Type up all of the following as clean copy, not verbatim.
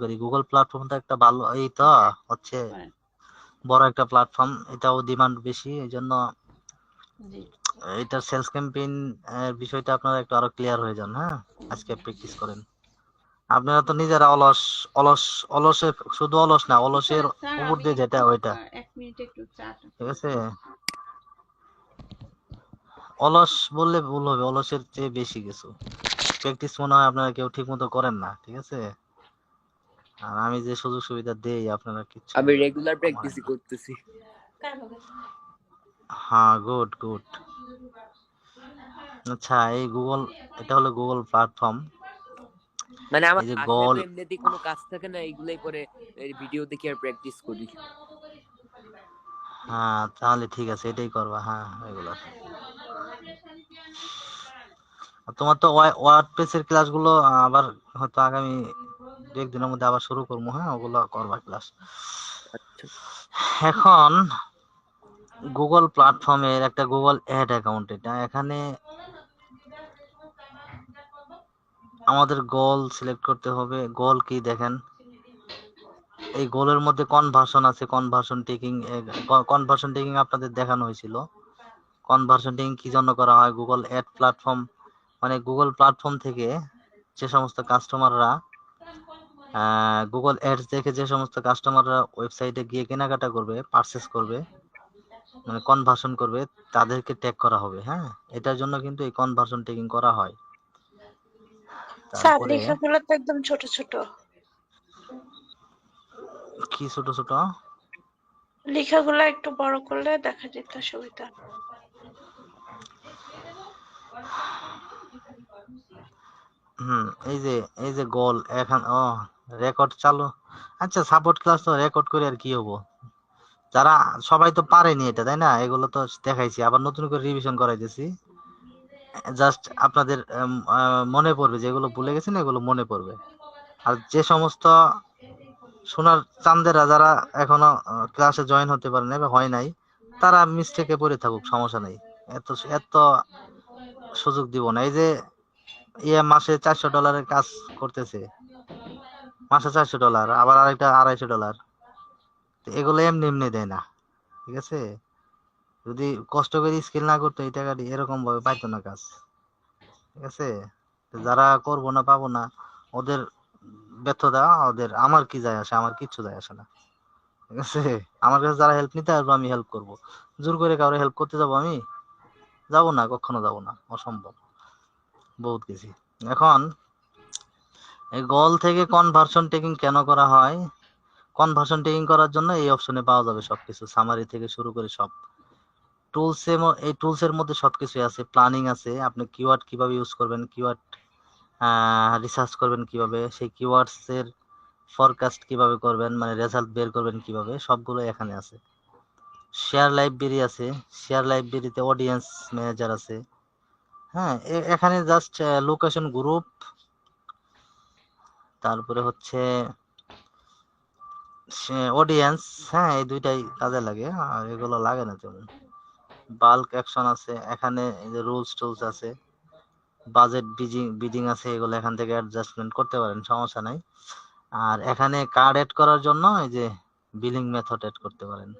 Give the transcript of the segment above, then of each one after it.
করি গুগল প্ল্যাটফর্মটা একটা ভালো এই তো হচ্ছে বড় একটা প্ল্যাটফর্ম, এটাও ডিমান্ড বেশি, এই জন্য এটার সেলস ক্যাম্পেইন বিষয়টা আপনারা একটু আরো ক্লিয়ার হয়ে যান। হ্যাঁ, আজকে প্র্যাকটিস করেন। আপনারা তো নিজেরা অলস অলস অলসে, শুধু অলস না, অলসের উপর দিয়ে যেটা ওইটা, ঠিক আছে? অলস বললে ভুল হবে, অলসের চেয়ে বেশি কিছু। প্র্যাকটিস মনে হয় আপনারা কেউ ঠিক মতো করেন না, ঠিক আছে? আর আমি যে সুযোগ সুবিধা দেই আপনারা কিচ্ছু আমি রেগুলার প্র্যাকটিসই করতেছি। হ্যাঁ, গুড গুড। আচ্ছা, এই গুগল, এটা হলো গুগল প্ল্যাটফর্ম। মানে আমার এই যে বাসায় গোল, তো এমনিতেই কোনো কাজ থাকে না, এইগুলাই করে ভিডিও দেখে আর প্র্যাকটিস করি। হ্যাঁ তাহলে ঠিক আছে, এটাই করবা। হ্যাঁ, এগুলো তোমার তো ওয়ার্ডপ্রেসের ক্লাসগুলো আবার হয়তো আগামী দু একদিনের মধ্যে আবার শুরু করবো। হ্যাঁ, ওগুলো করবা ক্লাস। আচ্ছা, এখন গুগল প্ল্যাটফর্মের একটা গুগল অ্যাড অ্যাকাউন্ট, এটা এখানে আমাদের গোল সিলেক্ট করতে হবে। গোল কি দেখেন, এই গোলের মধ্যে কনভার্সন আছে, কনভার্সন টেকিং। কনভার্সন টেকিং আপনাদের দেখানো হয়েছিল। কনভার্সন টেকিং কি জন্য করা হয়? গুগল অ্যাড প্ল্যাটফর্ম, মানে গুগল প্ল্যাটফর্ম থেকে যে সমস্ত কাস্টমাররা গুগল অ্যাডস দেখে যে সমস্ত কাস্টমাররা ওয়েবসাইটে গিয়ে কেনাকাটা করবে, পারচেস করবে, মানে কনভার্সন করবে, তাদেরকে ট্যাগ করা হবে। হ্যাঁ, এটার জন্য কিন্তু এই কনভার্সন ট্যাগিং করা হয়। স্যার তারপরে লেখাগুলো তো একদম ছোট ছোট। কি ছোট ছোট? লেখাগুলো একটু বড় করলে দেখা যেত সুবিধা। এই যে গোল এখন রেকর্ড চালু। আচ্ছা, সাপোর্ট ক্লাস তো রেকর্ড করে আর কি হবো? যারা সবাই তো পারেনি এটা, তাই না? এগুলো তো দেখাইছি, আবার নতুন করে রিভিশন করাইতেছি। জাস্ট আপনাদের মনে পড়বে, যেগুলো ভুলে গেছেন এগুলো মনে পড়বে। আর যে সমস্ত সোনার চান্দেরা যারা এখনো ক্লাসে জয়েন হতে পারে নাই বা হয় নাই, তারা মিস্টেকে পড়ে থাকুক, সমস্যা নেই। এত এত সুযোগ দিব না। এই যে মাসে $400 কাজ করতেছে, মাসে $400, আবার আরেকটা $250। এগুলো এমনি এমনি দেয় না, ঠিক আছে? যদি কষ্ট করে স্কিল না করতো এই টাকাটি এরকম ভাবে পাইতো না কাজ, ঠিক আছে? যারা করবো না, পাবো না, ওদের ব্যর্থতা ওদের, আমার কি যায় আসে? আমার কিচ্ছু যায় আসে না, ঠিক আছে? আমার কাছে যারা হেল্প নিতে আসবে আমি হেল্প করব। জোর করে কাউরে হেল্প করতে যাবো আমি? যাবো না, কখনো যাবো না, অসম্ভব। বহুত গেছি। এখন এই গোল থেকে কনভার্সন টেকিং কেন করা হয়? কনভার্সন টেকিং করার জন্য এই অপশনে পাওয়া যাবে সবকিছু, সামারি থেকে শুরু করে সব। এই টুলস এর মধ্যে সবকিছু আছে। প্ল্যানিং আছে, আপনি কিওয়ার্ড কিভাবে ইউজ করবেন, কিওয়ার্ড রিসার্চ করবেন কিভাবে, সেই কিওয়ার্ডস এর ফরকাস্ট কিভাবে করবেন, মানে রেজাল্ট বের করবেন কিভাবে, সবগুলো এখানে আছে। শেয়ার লাইব্রেরি আছে, শেয়ার লাইব্রেরিতে অডিয়েন্স ম্যানেজার আছে। হ্যাঁ, এখানে জাস্ট লোকেশন গ্রুপ, তারপরে হচ্ছে অডিয়েন্স। হ্যাঁ, এই দুইটাই কাজে লাগে, আর এগুলো লাগে না তেমন। বাল্ক অ্যাকশন আছে এখানে, এই যে রুলস টুলস আছে, বাজেট বিডিং আছে, এগুলো এখান থেকে অ্যাডজাস্টমেন্ট করতে পারেন, সমস্যা নাই। আর এখানে কার্ড এড করার জন্য এই যে বিলিং মেথড এড করতে পারেন,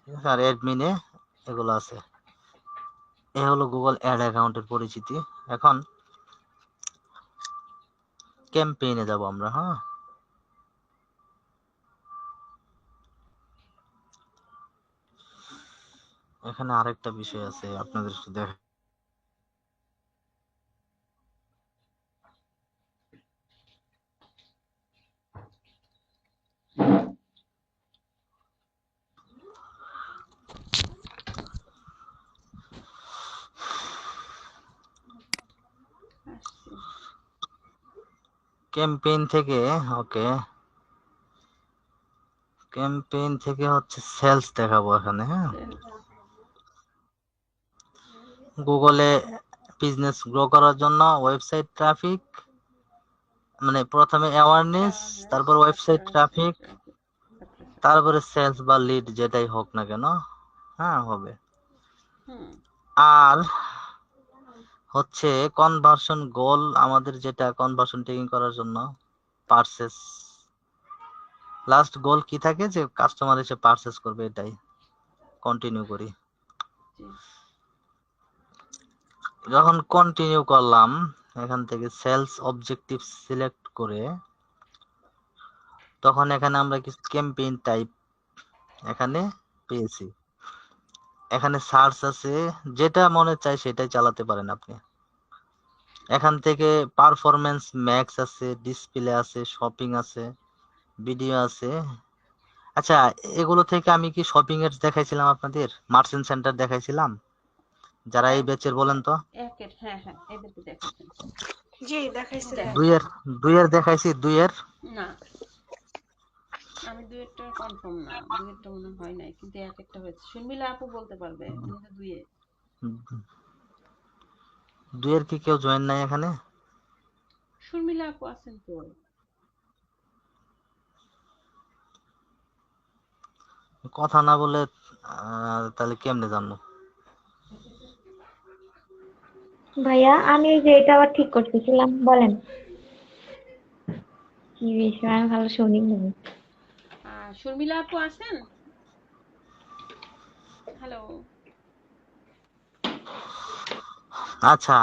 ঠিক আছে? আর অ্যাডমিনে এগুলো আছে। এ হলো গুগল অ্যাড অ্যাকাউন্টের পরিচিতি। এখন ক্যাম্পেইনে যাব আমরা। হ্যাঁ, এখানে আরেকটা বিষয় আছে আপনাদের একটু দেখ। ক্যাম্পেইন থেকে, ওকে, ক্যাম্পেইন থেকে হচ্ছে সেলস দেখাবো এখানে। হ্যাঁ, গুগলে বিজনেস গ্রো করার জন্য ওয়েবসাইট ট্রাফিক, মানে প্রথমে অ্যাওয়ারনেস, তারপর ওয়েবসাইট ট্রাফিক, তারপরে সেলস বা লিড যেটাই হোক না কেন, হ্যাঁ হবে। আর হচ্ছে কনভার্সন গোল, আমাদের যেটা কনভার্সন টেকিং করার জন্য পারচেস লাস্ট গোল কি থাকে যে কাস্টমার এসে পারচেজ করবে, এটাই কন্টিনিউ করি। জি। যখন কন্টিনিউ করলাম এখান থেকে সেলস অবজেক্টিভ সিলেক্ট করে তখন এখানে আমরা কিছু ক্যাম্পেইন টাইপ এখানে পেয়েছি। এখানে সার্চ আছে, যেটা মনে চায় সেটাই চালাতে পারেন আপনি। এখান থেকে পারফরম্যান্স ম্যাক্স আছে, ডিসপ্লে আছে, শপিং আছে, ভিডিও আছে। আচ্ছা, এগুলো থেকে আমি কি শপিং এর দেখাইছিলাম আপনাদের? মার্চেন্ট সেন্টার দেখাইছিলাম? যারা এই ব্যাচের বলেন তো। একের হ্যাঁ হ্যাঁ এদেরকে দেখাচ্ছেন। জি দেখাইছিলেন। দুইয়ের দেখাইছি, দুইয়ের না আমি দুইয়েরটা কনফার্ম না, দুইয়েরটা মনে হয় নাই, কিন্তু এক একটা হয়েছে। শর্মিলা আপু বলতে পারবে, উনি তো দুইয়ে। দুইয়ের কি কেউ জয়েন নাই এখানে? শর্মিলা আপু আছেন তো। কথা না বলে তাহলে কেমনে জানবো? ভাইয়া আমি এই যে এটা আবার ঠিক করতেছিলাম, বলেন কি বিষয়, আমি ভালো শুনি না। শর্মিলা আপু আছেন? হ্যালো। আচ্ছা,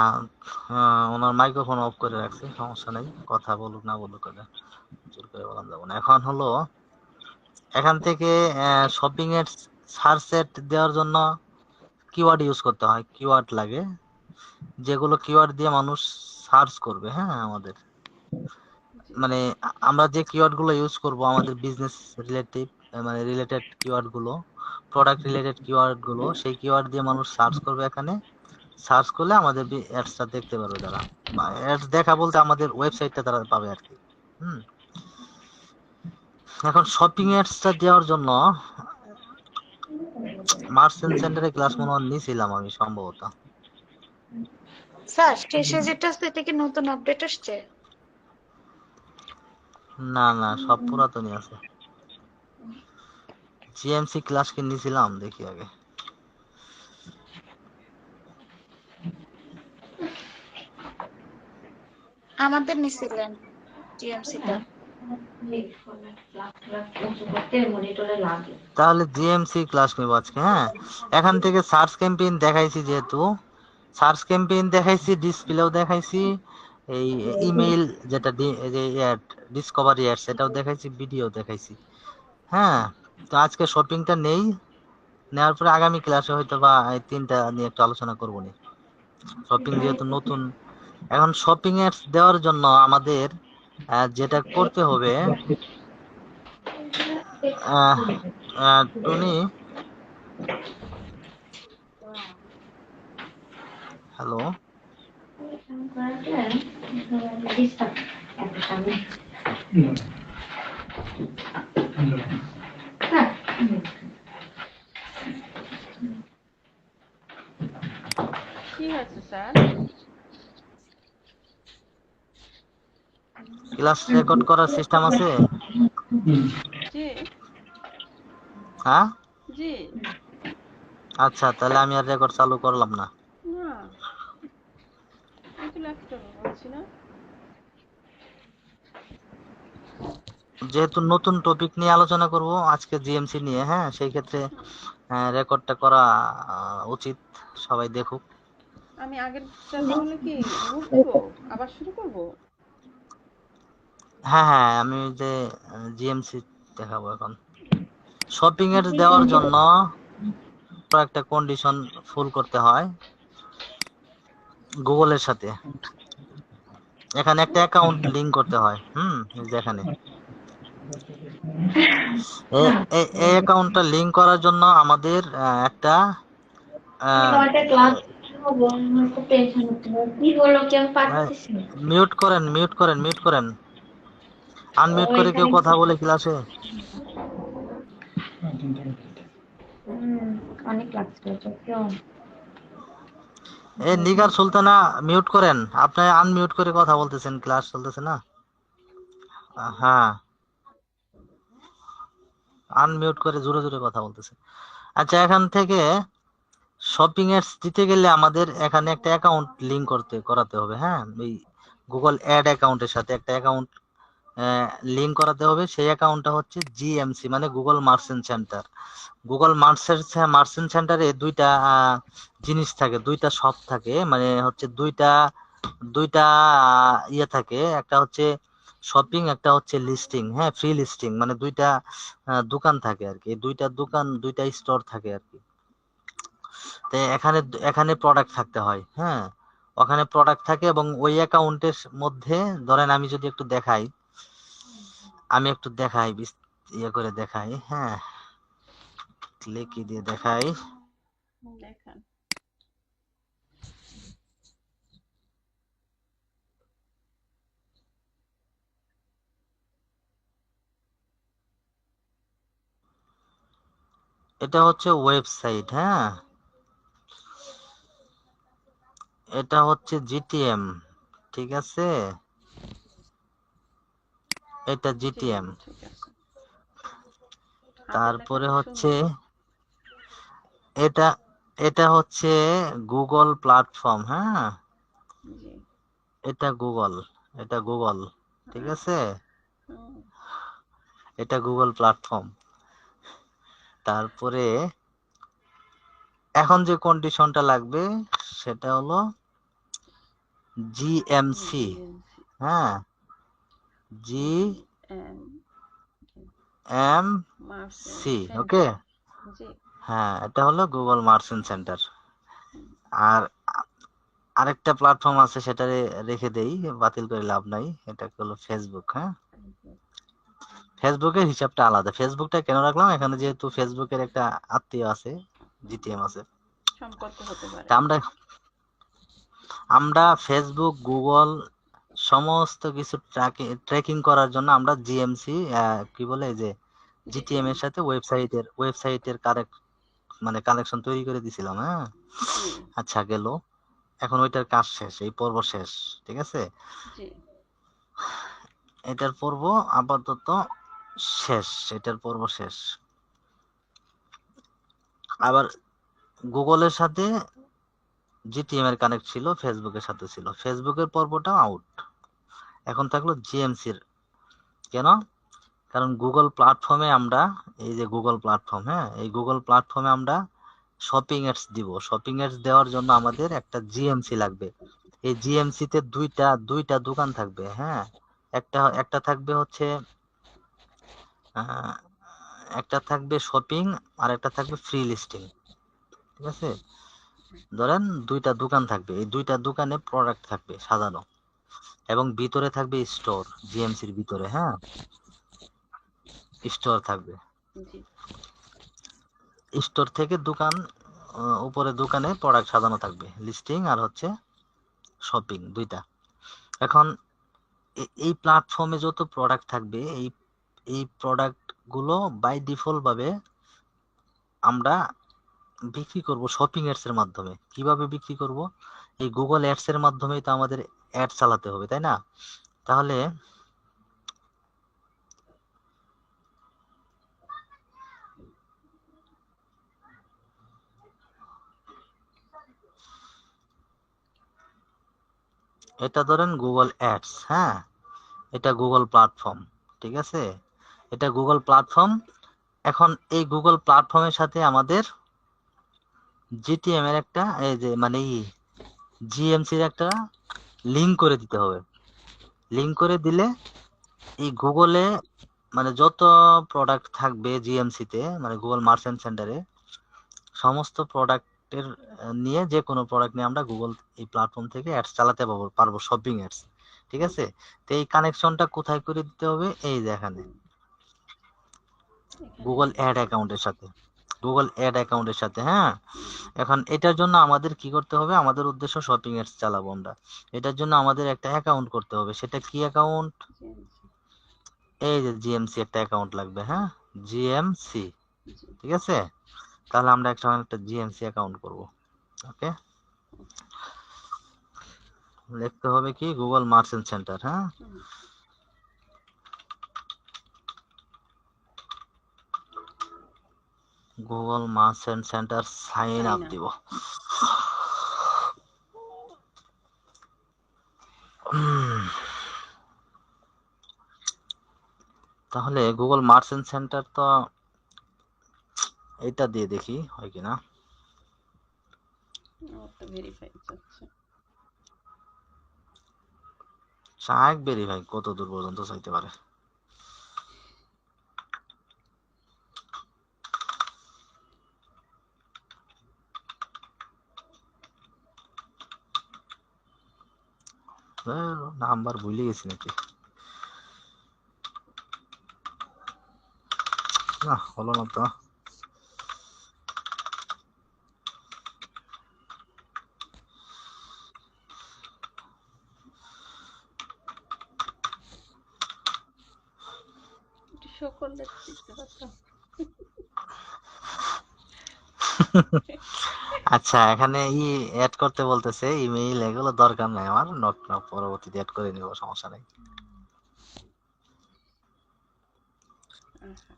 ওনার মাইক্রোফোন অফ করে রাখছি, সমস্যা নেই, কথা বলুক না বলুক, জোর করে বলা যাবে না। এখন হলো এখান থেকে শপিং এর সার্চ এড দেওয়ার জন্য কিওয়ার্ড ইউজ করতে হয়, কিওয়ার্ড লাগে, যেগুলো কিওয়ার্ড দিয়ে মানুষ সার্চ করবে। হ্যাঁ, আমাদের মানে আমরা যে কিওয়ার্ড গুলো ইউজ করব আমাদের বিজনেস রিলেটিভ, মানে রিলেটেড কিওয়ার্ড গুলো, প্রোডাক্ট রিলেটেড কিওয়ার্ড গুলো, সেই কিওয়ার্ড দিয়ে মানুষ সার্চ করবে। এখানে সার্চ করলে আমাদের অ্যাডসটা দেখতে পারবে তারা। অ্যাডস দেখা বলতে আমাদের ওয়েবসাইটটা তারা পাবে আর কি। এখন শপিং অ্যাডসটা দেওয়ার জন্য মার্চেন্ট সেন্টারে ক্লাস মনে হয় নিয়েছিলাম আমি সম্ভবত। স্যার শেষে যেটা আছে এটা কি নতুন আপডেট আসছে? না না, সব পুরাতনই আছে। জিএমসি ক্লাস কি নিয়েছিলাম দেখি আগে। আমাদের নিছিলেন জিএমসি টা। তাহলে জিএমসি ক্লাস নিব আজকে। হ্যাঁ, এখান থেকে সার্চ ক্যাম্পেইন দেখাইছি, যেহেতু সার্চ ক্যাম্পেইন দেখাইছি, ডিসপ্লেও দেখাইছি, এই ইমেইল যেটা ডিসকভারি অ্যাড সেটাও দেখাইছি, ভিডিও দেখাইছি। হ্যাঁ, তো আজকে শপিংটা নেই, নেওয়ার পরে আগামী ক্লাসে হয়তো বা এই তিনটা নিয়ে একটু আলোচনা করবো নি। শপিং যেহেতু নতুন, এখন শপিং অ্যাডস দেওয়ার জন্য আমাদের যেটা করতে হবে, টুনি, হ্যালো, কি হয়েছে স্যার? ক্লাস রেকর্ড করার সিস্টেম আছে? জি হ্যাঁ, জি। আচ্ছা, তাহলে আমি আর রেকর্ড চালু করলাম না। না আমি তো ল্যাপটপে বলছি না। যেহেতু নতুন টপিক নিয়ে আলোচনা করব আজকে জিএমসি নিয়ে, হ্যাঁ, সেই ক্ষেত্রে রেকর্ডটা করা উচিত, সবাই দেখুক। আমি আগেরটা তাহলে কি রিমুভ দিব, আবার শুরু করব? হ্যাঁ হ্যাঁ, আমি ওই যে জিএমসি দেখাবো এখন। শপিং এর দেওয়ার জন্য একটা কন্ডিশন ফুল করতে হয় গুগলের সাথে। এখানে একটা অ্যাকাউন্ট লিংক করতে হয়। এই যে এখানে এই অ্যাকাউন্টটা লিংক করার জন্য আমাদের একটা মিউট করেন, মিউট করেন, মিউট করেন, আনমিউট করে কেউ কথা বলে ক্লাসে। অনেক লাগছে এ নিগার সুলতানা, মিউট করেন, আপনি আনমিউট করে কথা বলতেছেন, ক্লাস চলতেছে না। হ্যাঁ, আনমিউট করে জোরে জোরে কথা বলতেছে। আচ্ছা, এখান থেকে শপিং এডস দিতে গেলে আমাদের এখানে একটা অ্যাকাউন্ট লিংক করাতে হবে। হ্যাঁ, এই গুগল অ্যাড অ্যাকাউন্টের সাথে একটা অ্যাকাউন্ট লিংক করাতে হবে। সেই অ্যাকাউন্টটা হচ্ছে জিএমসি, মানে Google merchant centre. Google merchant সেন্টারে দুইটা জিনিস থাকে, দুইটা শপ থাকে, মানে হচ্ছে দুইটা দুইটা ইয়ে থাকে। একটা হচ্ছে শপিং, একটা হচ্ছে লিস্টিং, হ্যাঁ, ফ্রি লিস্টিং, মানে দুইটা দোকান থাকে আর কি। এই দুইটা দোকান, দুইটা স্টোর থাকে আর কি। তো এখানে এখানে প্রোডাক্ট থাকতে হয়, হ্যাঁ, ওখানে প্রোডাক্ট থাকে। এবং ওই অ্যাকাউন্টের মধ্যে ধরেন আমি যদি একটু দেখাই, আমি একটু দেখাই ইয়ে করে দেখাই, হ্যাঁ, ক্লিক দিয়ে দেখাই। দেখান। এটা হচ্ছে ওয়েবসাইট, হ্যাঁ, এটা হচ্ছে জিটিএম, ঠিক আছে, এটা জি জিটিএম। ঠিক আছে। হাতের তারপরে লেখাটা হচ্ছে সুন্দর। এটা এটা হচ্ছে গুগল প্ল্যাটফর্ম, হ্যাঁ, জি। এটা গুগল, এটা গুগল, ঠিক আছে, আচ্ছা। হুম, এটা গুগল প্ল্যাটফর্ম। তারপরে এখন যে কন্ডিশনটা লাগবে সেটা হলো জিএমসি, জিএমসি। হ্যাঁ, G G M M merchant C, okay, centre. জি। হ্যাঁ, এটা হলো গুগল মার্চেন্ট সেন্টার। হুম, আর আরেকটা প্ল্যাটফর্ম আছে, সেটা রেখে দেই, বাতিল করে লাভ নাই, এটা হলো ফেসবুক, হ্যাঁ। জি। ফেসবুকের হিসাবটা আলাদা। ফেসবুকটা কেন রাখলাম, এখানে যেহেতু ফেসবুকের একটা আত্মীয় আছে, জিটিএম আছে। সম্পর্ক হতে পারে। তা আমরা আমরা ফেসবুক, গুগল সমস্ত কিছু ট্র্যাকিং করার জন্য আমরা জিএমসি, কি বলে, এই যে জিটিএম জিটিএম। এর সাথে ওয়েবসাইটের মানে কানেকশন তৈরি করে দিছিলাম, হ্যাঁ। জি। আচ্ছা, গেল। এখন ওইটার কাজ শেষ, এই পর্ব শেষ, ঠিক আছে, জি। এটার পর্ব আপাতত শেষ, এটার পর্ব শেষ। আবার গুগলের সাথে জিটিএম এর কানেক্ট ছিল, ফেসবুকের সাথে ছিল, ফেসবুকের পর্বটা আউট। এখন থাকলো জিএমসির। কেন? কারণ গুগল প্ল্যাটফর্মে আমরা, এই যে গুগল প্ল্যাটফর্ম, হ্যাঁ, এই গুগল প্ল্যাটফর্মে আমরা শপিং এডস দিব। শপিং এডস দেওয়ার জন্য আমাদের একটা জিএমসি লাগবে। এই জিএমসি তে দুইটা দুইটা দোকান থাকবে, হ্যাঁ। একটা একটা থাকবে হচ্ছে আহ, একটা থাকবে শপিং, আর একটা থাকবে ফ্রি লিস্টিং, ঠিক আছে। ধরেন দুইটা দোকান থাকবে, এই দুইটা দোকানে প্রোডাক্ট থাকবে সাজানো, এবং ভিতরে থাকবে স্টোর, জিএমসির ভিতরে, হ্যাঁ, স্টোর থাকবে। জি। স্টোর থেকে দোকান, উপরে দোকানে প্রোডাক্ট সাজানো থাকবে, লিস্টিং আর হচ্ছে শপিং, দুইটা। এখন এই প্ল্যাটফর্মে যত প্রোডাক্ট থাকবে, এই এই প্রোডাক্ট গুলো বাই ডিফল্ট ভাবে আমরা বিক্রি করব শপিং এডস এর মাধ্যমে। কিভাবে বিক্রি করব? এই গুগল অ্যাডস এর মাধ্যমেই তো আমাদের অ্যাড চালাতে হবে, তাই না? তাহলে এটা ধরেন গুগল অ্যাডস, হ্যাঁ, এটা গুগল প্ল্যাটফর্ম, ঠিক আছে, এটা গুগল প্ল্যাটফর্ম। এখন এই গুগল প্ল্যাটফর্মের সাথে আমাদের জিটিএম এর একটা, এই যে মানে জিএমসির একটা লিংক করে দিতে হবে। লিংক করে দিলে এই গুগলে, মানে যত প্রোডাক্ট থাকবে জিএমসি তে, মানে গুগল মার্চেন্ট সেন্টারে, সমস্ত প্রোডাক্টের নিয়ে, যে কোনো প্রোডাক্ট নিয়ে আমরা গুগল এই প্ল্যাটফর্ম থেকে অ্যাডস চালাতে পারবো, শপিং অ্যাডস, ঠিক আছে। তো এই কানেকশনটা কোথায় করে দিতে হবে? এই যে এখানে, এখানে গুগল করে অ্যাড দিতে হবে। অ্যাকাউন্টের সাথে, গুগল অ্যাড অ্যাকাউন্টের সাথে, হ্যাঁ। জি। এখন এটার জন্য আমাদের কি করতে হবে? আমাদের উদ্দেশ্য শপিং অ্যাডস চালাবো আমরা। এটার জন্য আমাদের একটা অ্যাকাউন্ট করতে হবে। সেটা কি অ্যাকাউন্ট? জিএমসি। এই যে জিএমসি একটা অ্যাকাউন্ট লাগবে, হ্যাঁ, জিএমসি, জি। ঠিক আছে। তাহলে আমরা একটা জিএমসি অ্যাকাউন্ট করব, ওকে। লিখতে হবে কি? গুগল মার্চেন্ট সেন্টার, হ্যাঁ, হুম, Google merchant centre, sign sign up up. দিব। উম, তাহলে গুগল মার্চেন্ট সেন্টার তো এটা দিয়ে দেখি হয় কিনা। আমার তো ভেরিফাই চাচ্ছে। চাক ভেরিফাই কত দূর পর্যন্ত চাইতে পারে। নাম্বার ভুলে গেছি নাকি, না হলো না তো। একটু শো করলে তো দেখতে পারতাম। আচ্ছা এখানে অ্যাড করতে বলতেছে, ইমেইল এগুলো দরকার নাই আমার, নোট না পরবর্তীতে অ্যাড করে নিব, সমস্যা নাই। আহা,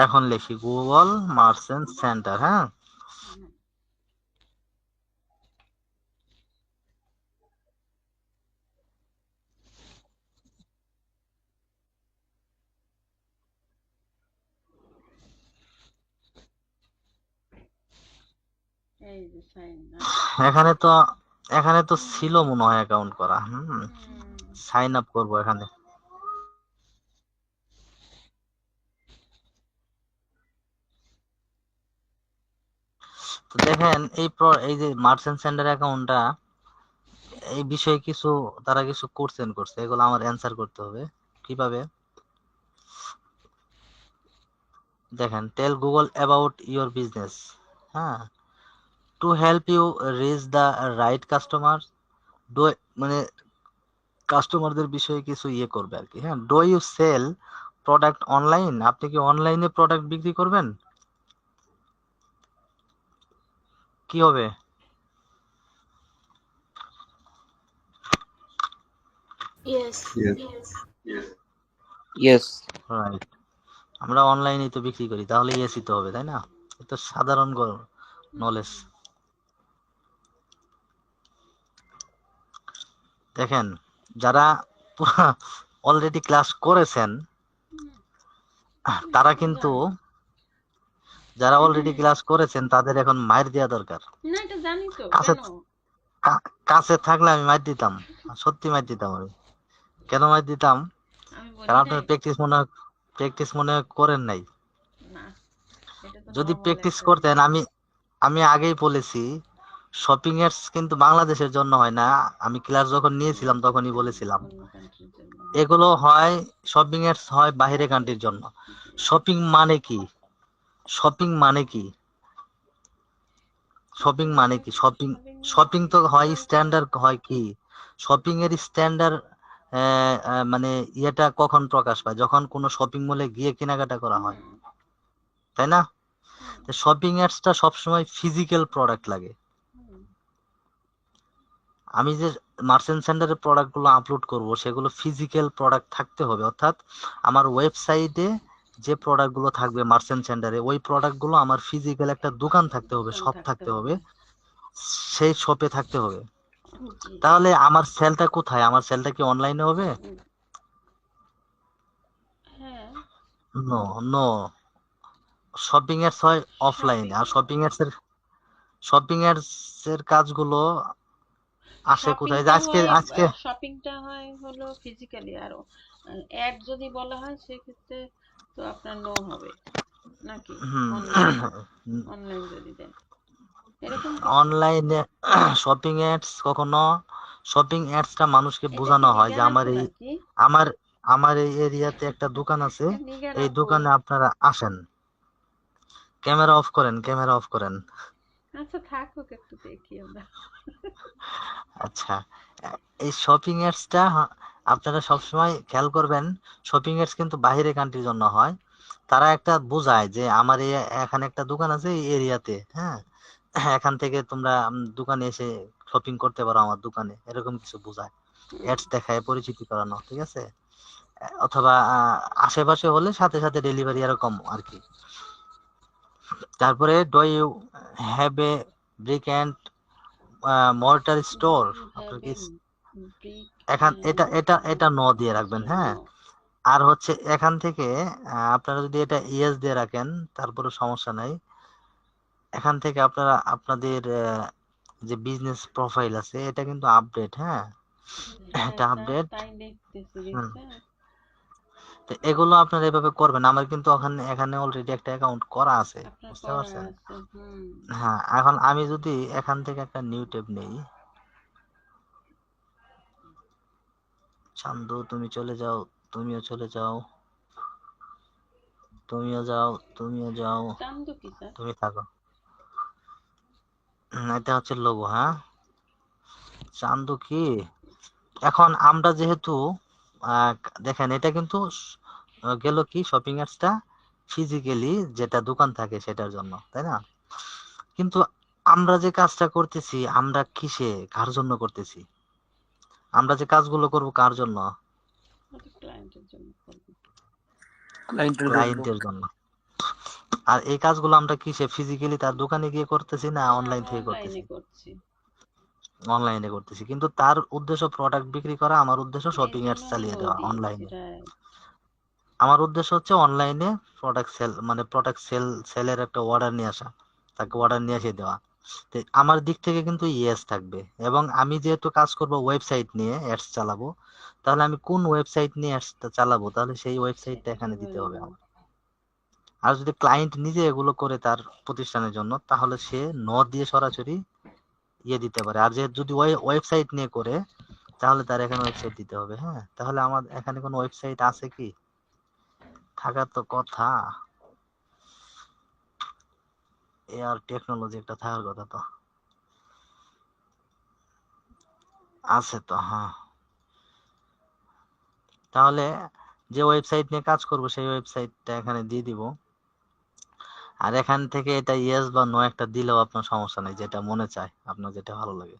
এখন লিখি গুগল মার্চেন্ট সেন্টার। হ্যাঁ, হুম, এই যে সাইন আপ। এখানে তো এখানে তো ছিল মনে হয় অ্যাকাউন্ট করা। হুম, সাইন আপ করবো এখানে। তো দেখেন এই যে মার্চেন্ট সেন্টার অ্যাকাউন্টটা, এই বিষয়ে কিছু তারা কিছু কোশ্চেন করছে, এগুলো আমার অ্যান্সার করতে হবে। কিভাবে দেখেন, tell Google about your business. হ্যাঁ, to help you reach the right customer. Do মানে কাস্টমারদের বিষয়ে কিছু করবে আর কি। হ্যাঁ, do you sell product online, আপনি কি অনলাইনে প্রোডাক্ট বিক্রি করবেন? কি হবে? ইয়েস। ইয়েস। রাইট, আমরা অনলাইনে তো বিক্রি করি, তাহলে ইয়েসই তো হবে, তাই না? এটা সাধারণ নলেজ। দেখেন, যারা অলরেডি ক্লাস করেছেন তারা কিন্তু, যারা অলরেডি ক্লাস করেছেন তাদের এখন মাইর দেওয়া দরকার। না এটা জানি তো, কাছে কেন? কাছে থাকলে আমি মাইর দিতাম, সত্যি মাইর দিতাম আমি। কেন মাইর দিতাম? আমি বলি কারণ নাই। আপনার প্র্যাকটিস মনে হয় করেন নাই। না, এটা তো যদি নর্মাল প্র্যাকটিস একটা করতেন, জিনিস। আমি আগেই বলেছি, শপিং এর কিন্তু বাংলাদেশের জন্য হয় না। আমি ক্লাস যখন নিয়েছিলাম তখনই বলেছিলাম, অন্য কান্ট্রির জন্য। এগুলো হয় শপিং এর হয় বাইরে কান্ট্রির জন্য। শপিং মানে কি? শপিং মানে কি? শপিং মানে কি? শপিং শপিং শপিং তো হয় করা যায়। স্ট্যান্ডার্ড, হয় কি শপিং এর স্ট্যান্ডার্ড মানে ইয়েটা কখন প্রকাশ পায়? যখন কোনো শপিং মলে গিয়ে কেনাকাটা করা হয়, হুম, তাই না? হুম, শপিং এডসটা সবসময় ফিজিক্যাল প্রোডাক্ট লাগে। হুম, আমি যে মার্চেন্ট সেন্টারের প্রোডাক্ট গুলো আপলোড করব, সেগুলো ফিজিক্যাল প্রোডাক্ট থাকতে হবে, অর্থাৎ আমার ওয়েবসাইটে যে প্রোডাক্ট গুলো থাকবে মার্চেন্ট সেন্টারে, ওই প্রোডাক্ট গুলো আমার ফিজিক্যাল একটা দোকান থাকতে হবে, দোকান শপ থাকতে থাকতে হবে, হবে। সেই শপে থাকতে হবে। জি। তাহলে আমার সেলটা কোথায়? আমার সেলটা কি অনলাইনে হবে? হুম, হ্যাঁ। নো, নো, শপিং এডস হয় অফলাইন। শপিং আর শপিং এডস এর কাজগুলো আসে কোথায়? যে শপিংটা আজকে হয় আজকে শপিংটা হয় হলো ফিজিক্যালি, আর অ্যাড যদি বলা হয় সেক্ষেত্রে তো আপনার নো হবে নাকি? অনলাইন, অনলাইন যদি দেন এরকম কিছু। অনলাইনে শপিং এডস কখনো, শপিং এডসটা মানুষকে এটা কি বোঝানো হয় যে নিগার আপু নাকি? আমার আমার এই এরিয়াতে একটা দোকান আছে, নিগার এই আপু। দোকানে আপনারা আসেন। ক্যামেরা অফ করেন, ক্যামেরা অফ করেন। আচ্ছা থাকুক, একটু দেখি আমরা। আচ্ছা, এই শপিং এডসটা আপনারা সবসময় খেয়াল করবেন, শপিং এডস কিন্তু বাইরে কান্ট্রির জন্য হয়। তারা একটা বোঝায় যে আমার এখানে একটা দোকান আছে এই এরিয়াতে। হ্যাঁ, এখান থেকে তোমরা দোকানে এসে শপিং করতে পারো আমার দোকানে, এরকম কিছু বোঝায়। হুম, অ্যাডস দেখায় পরিচিতি করানো, ঠিক আছে? অথবা আশেপাশে হলে সাথে সাথে ডেলিভারি, এরকম আর কি। তারপরে do you have a brick and mortar do store? You have আপনার এ কি ব্রিক এখান এটা অ্যান্ড এটা এটা ন দিয়ে রাখবেন, মর্টার? হ্যাঁ। নো। আর হচ্ছে এখান থেকে আপনারা যদি এটা ইয়েস দিয়ে রাখেন তারপরে সমস্যা নাই। এখান থেকে আপনারা আপনাদের যে বিজনেস প্রোফাইল আছে এটা কিন্তু আপডেট, হ্যাঁ। হ্যাঁ এটা স্যার, আপডেট। তাই দেখতেছি হুম। দেখছেন। তো এগুলো আপনারা এভাবে করবেন। আমার কিন্তু এখানে অলরেডি একটা অ্যাকাউন্ট করা আছে, আপনার বুঝতে করা পারছেন? আছে, হ্যাঁ, এখন আমি যদি এখান থেকে একটা নিউ ট্যাব নেই, চান্দু তুমি চলে যাও, তুমিও চলে যাও, তুমিও যাও, তুমিও যাও, চান্দু কি স্যার? তুমি থাকো। এটা হচ্ছে লোগো, হ্যাঁ। চান্দু কি, এখন আমরা যেহেতু আহ, দেখেন এটা কিন্তু গেল কি শপিং অ্যাপসটা ফিজিক্যালি যেটা দোকান থাকে সেটার জন্য, তাই না? কিন্তু আমরা যে কাজটা করতেছি আমরা কিসে কার জন্য করতেছি? আমরা যে কাজগুলো করব কার জন্য? ওটা ক্লায়েন্টের জন্য করবো। ক্লায়েন্টের জন্য। ক্লায়েন্টের জন্য। আর এই কাজগুলো আমরা কিসে ফিজিক্যালি তার দোকানে গিয়ে করতেছি না না, অনলাইন আমি থেকে করতেছি? অনলাইনে করছি। অনলাইনে করতেছি, কিন্তু তার উদ্দেশ্য প্রোডাক্ট বিক্রি করা, আমার উদ্দেশ্য এই শপিং অ্যাপস জন্য আমি চালিয়ে নো দেওয়া দিয়েছি, অনলাইনে। রাইট। আমার উদ্দেশ্য হচ্ছে অনলাইনে প্রোডাক্ট সেল, মানে প্রোডাক্ট সেলের একটা অর্ডার নিয়ে আসা, তাকে অর্ডার নিয়ে এসে দেওয়া। তো আমার দিক থেকে কিন্তু ইয়েস থাকবে। এবং আমি যেহেতু কাজ করব ওয়েবসাইট নিয়ে অ্যাডস চালাবো, তাহলে আমি কোন ওয়েবসাইট নিয়ে অ্যাডসটা চালাবো তাহলে সেই ওয়েবসাইটটা সেটা তো এখানে দিতে হবে বলবো। আমার। আর যদি ক্লায়েন্ট নিজে এগুলো করে তার প্রতিষ্ঠানের জন্য তাহলে সে দিয়ে সরাসরি ইয়ে দিতে পারে। আর যে যদি ওয়েবসাইট নিয়ে করে তাহলে তার এখানে ওয়েবসাইট দিতে হবে, হ্যাঁ। তাহলে আমার এখানে কোনো ওয়েবসাইট আছে কি? থাকার তো কথা, এয়ার টেকনোলজি একটা থাকার কথা তো, আছে তো, হ্যাঁ। তাহলে যে ওয়েবসাইট নিয়ে কাজ করব সেই ওয়েবসাইটটা এখানে দিয়ে দিব। আর এখান থেকে এটা ইয়েস বা নো একটা দিলেও আপনার সমস্যা নেই, যেটা মনে চায় আপনার যেটা ভালো লাগে।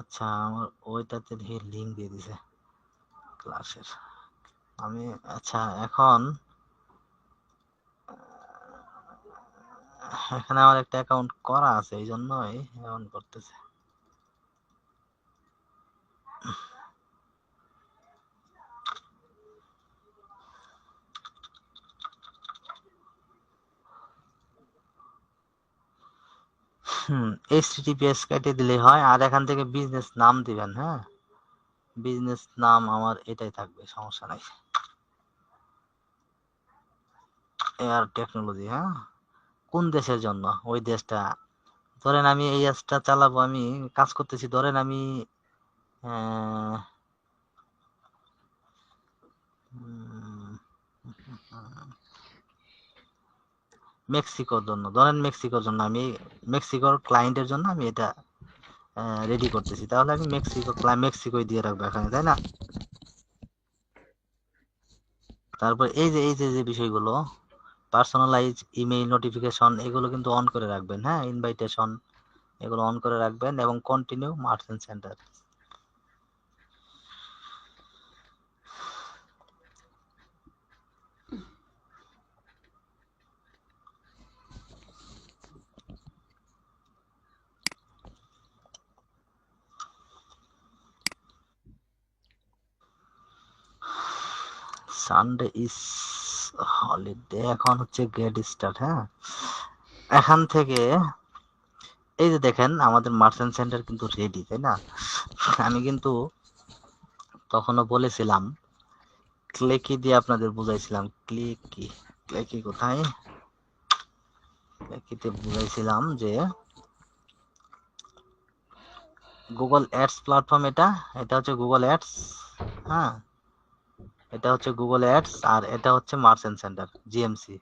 আচ্ছা, আমার ওইটাতে লিংক দিয়ে দিছে ক্লাসের। আমি আচ্ছা এখন এখানে আমার একটা অ্যাকাউন্ট করা আছে এই জন্যই এমন করতেছে। HTTPS কেটে দিলেই হয়। আর এখান থেকে বিজনেস নাম দিবেন, হ্যাঁ। বিজনেস নাম আমার এটাই থাকবে, সমস্যা নাই। এয়ার টেকনোলজি, হ্যাঁ। কোন দেশের জন্য? ওই দেশটা, ধরেন আমি এই অ্যাপসটা চালাবো, আমি কাজ করতেছি, ধরেন আমি আহ, উম, মেক্সিকোর জন্য, ধরেন মেক্সিকোর জন্য আমি মেক্সিকোর ক্লায়েন্টের জন্য আমি এটা রেডি করতেছি, তাহলে আমি মেক্সিকোই দিয়ে রাখবো এখানে, তাই না? তারপর এই যে বিষয়গুলো, পার্সোনালাইজ ইমেইল নোটিফিকেশন এগুলো কিন্তু অন করে রাখবেন, হ্যাঁ। ইনভাইটেশন এগুলো অন করে রাখবেন এবং continue merchant centre. Sunday is holiday, এখন হচ্ছে গেট স্টার্ট, হ্যাঁ। এখান থেকে এই যে দেখেন আমাদের মার্চেন্ট সেন্টার কিন্তু রেডি, তাই না? আমি কিন্তু তখনও বলেছিলাম, ক্লিকি দিয়ে আপনাদের বুঝাইছিলাম, ক্লিকি, ক্লিকি কোথায়, ক্লিকিতে বুঝাইছিলাম যে গুগল অ্যাডস প্ল্যাটফর্ম, এটা এটা হচ্ছে গুগল অ্যাডস, হ্যাঁ। এটা হচ্ছে গুগল অ্যাডস আর এটা হচ্ছে মার্চেন্ট সেন্টার, জিএমসি,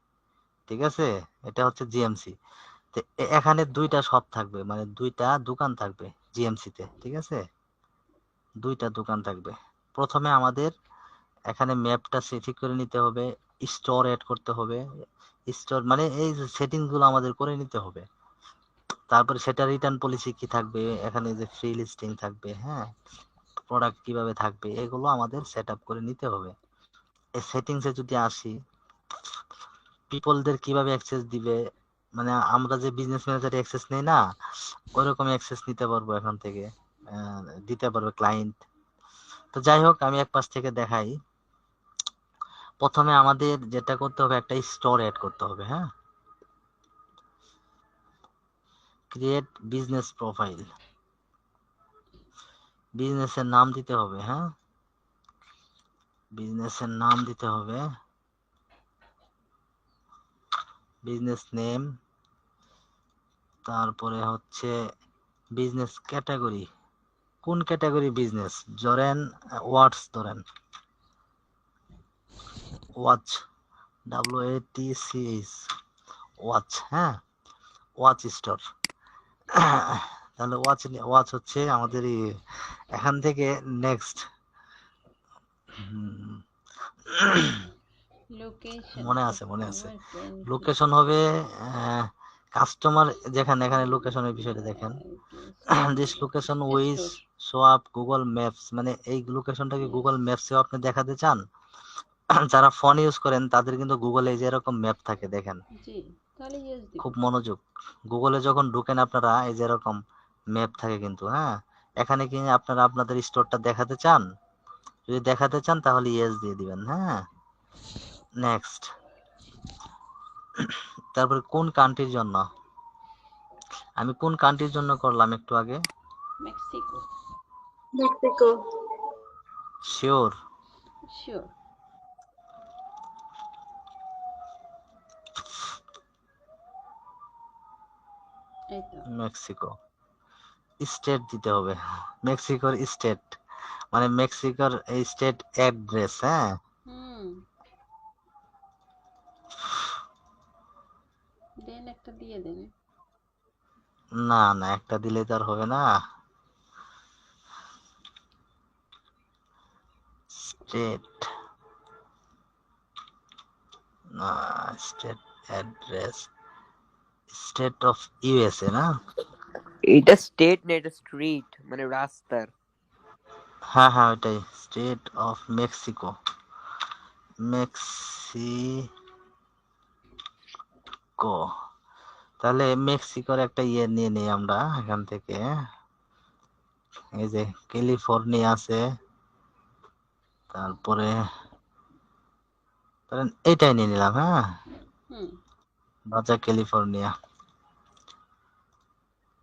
ঠিক আছে। এটা হচ্ছে জিএমসি। তো এখানে দুইটা শপ থাকবে, মানে দুইটা দোকান থাকবে জিএমসি তে, ঠিক আছে। দুইটা দোকান থাকবে। প্রথমে আমাদের এখানে ম্যাপটা ঠিক করে নিতে হবে, স্টোর এড করতে হবে। স্টোর মানে এই সেটিংস গুলো আমাদের করে নিতে হবে। তারপরে সেটা রিটার্ন পলিসি কি থাকবে, এখানে যে ফ্রি লিস্টিং থাকবে, হ্যাঁ, প্রোডাক্ট কিভাবে থাকবে, এগুলো আমাদের সেট আপ করে নিতে হবে। এই সেটিংসে যদি আসি, পিপলদের কিভাবে অ্যাক্সেস দিবে, মানে আমরা যে বিজনেস ম্যানেজারে অ্যাক্সেস নেই না, ওইরকম অ্যাক্সেস নিতে পারবো এখান থেকে, দিতে পারবে ক্লায়েন্ট। তো যাই হোক, আমি এক পাশ থেকে দেখাই। প্রথমে আমাদের যেটা করতে হবে, একটা স্টোর অ্যাড করতে হবে, হ্যাঁ। ক্রিয়েট বিজনেস প্রোফাইল, বিজনেসের নাম দিতে হবে, হ্যাঁ, বিজনেসের নাম দিতে হবে, বিজনেস নেম। তারপরে হচ্ছে বিজনেস ক্যাটাগরি, কোন ক্যাটাগরি বিজনেস, ধরেন ওয়াটস, ধরেন ওয়াচ, WATCH, ওয়াচ, হ্যাঁ, ওয়াচ স্টোর। তাহলে ওয়াচ, ওয়াচ হচ্ছে আমাদের এখান থেকে নেক্সট লোকেশন, মনে আছে, মনে আছে, কাস্টমার ট্রেন্ড, লোকেশন হবে কাস্টমার, যেখানে এখানে লোকেশনের বিষয়টা দেখেন, this location wise store. Show up Google maps, মানে এই লোকেশনটাকে গুগল ম্যাপসেও আপনি দেখাতে চান। যারা ফোন ইউজ করেন তাদের কিন্তু গুগলে যে এরকম ম্যাপ থাকে, দেখেন, জি, তাহলে ইয়েস দিব। খুব মনোযোগ, গুগলে যখন ঢুকেন আপনারা এই যে এরকম ম্যাপ থাকে কিন্তু, হ্যাঁ, এখানে কি আপনারা আপনাদের স্টোরটা দেখাতে চান, যদি দেখাতে চান তাহলে ইয়েস দিয়ে দিবেন, হ্যাঁ। নেক্সট, তারপরে কোন কান্ট্রির জন্য, আমি কোন কান্ট্রির জন্য করলাম একটু আগে, মেক্সিকো। মেক্সিকো। Sure, sure. এই তো। মেক্সিকো। স্টেট দিতে হবে, মেক্সিকোর স্টেট, মানে মেক্সিকোর এই স্টেট অ্যাড্রেস, হ্যাঁ। হুম, দেন একটা দিয়ে দেন। না না, একটা দিলে তো আর হবে না, স্টেট, না, state address, state of USA না, এটা স্টেট না, এটা স্ট্রিট, মানে রাস্তার। হ্যাঁ হ্যাঁ ওইটাই, স্টেট অফ মেক্সিকো, মেক্সিকো। তাহলে মেক্সিকোর একটা ইয়ে নিয়ে নিই আমরা এখান থেকে, এই যে ক্যালিফোর্নিয়া আছে, তারপরে ধরেন এইটাই নিয়ে নিলাম, হ্যাঁ, হুম, বাজা ক্যালিফোর্নিয়া।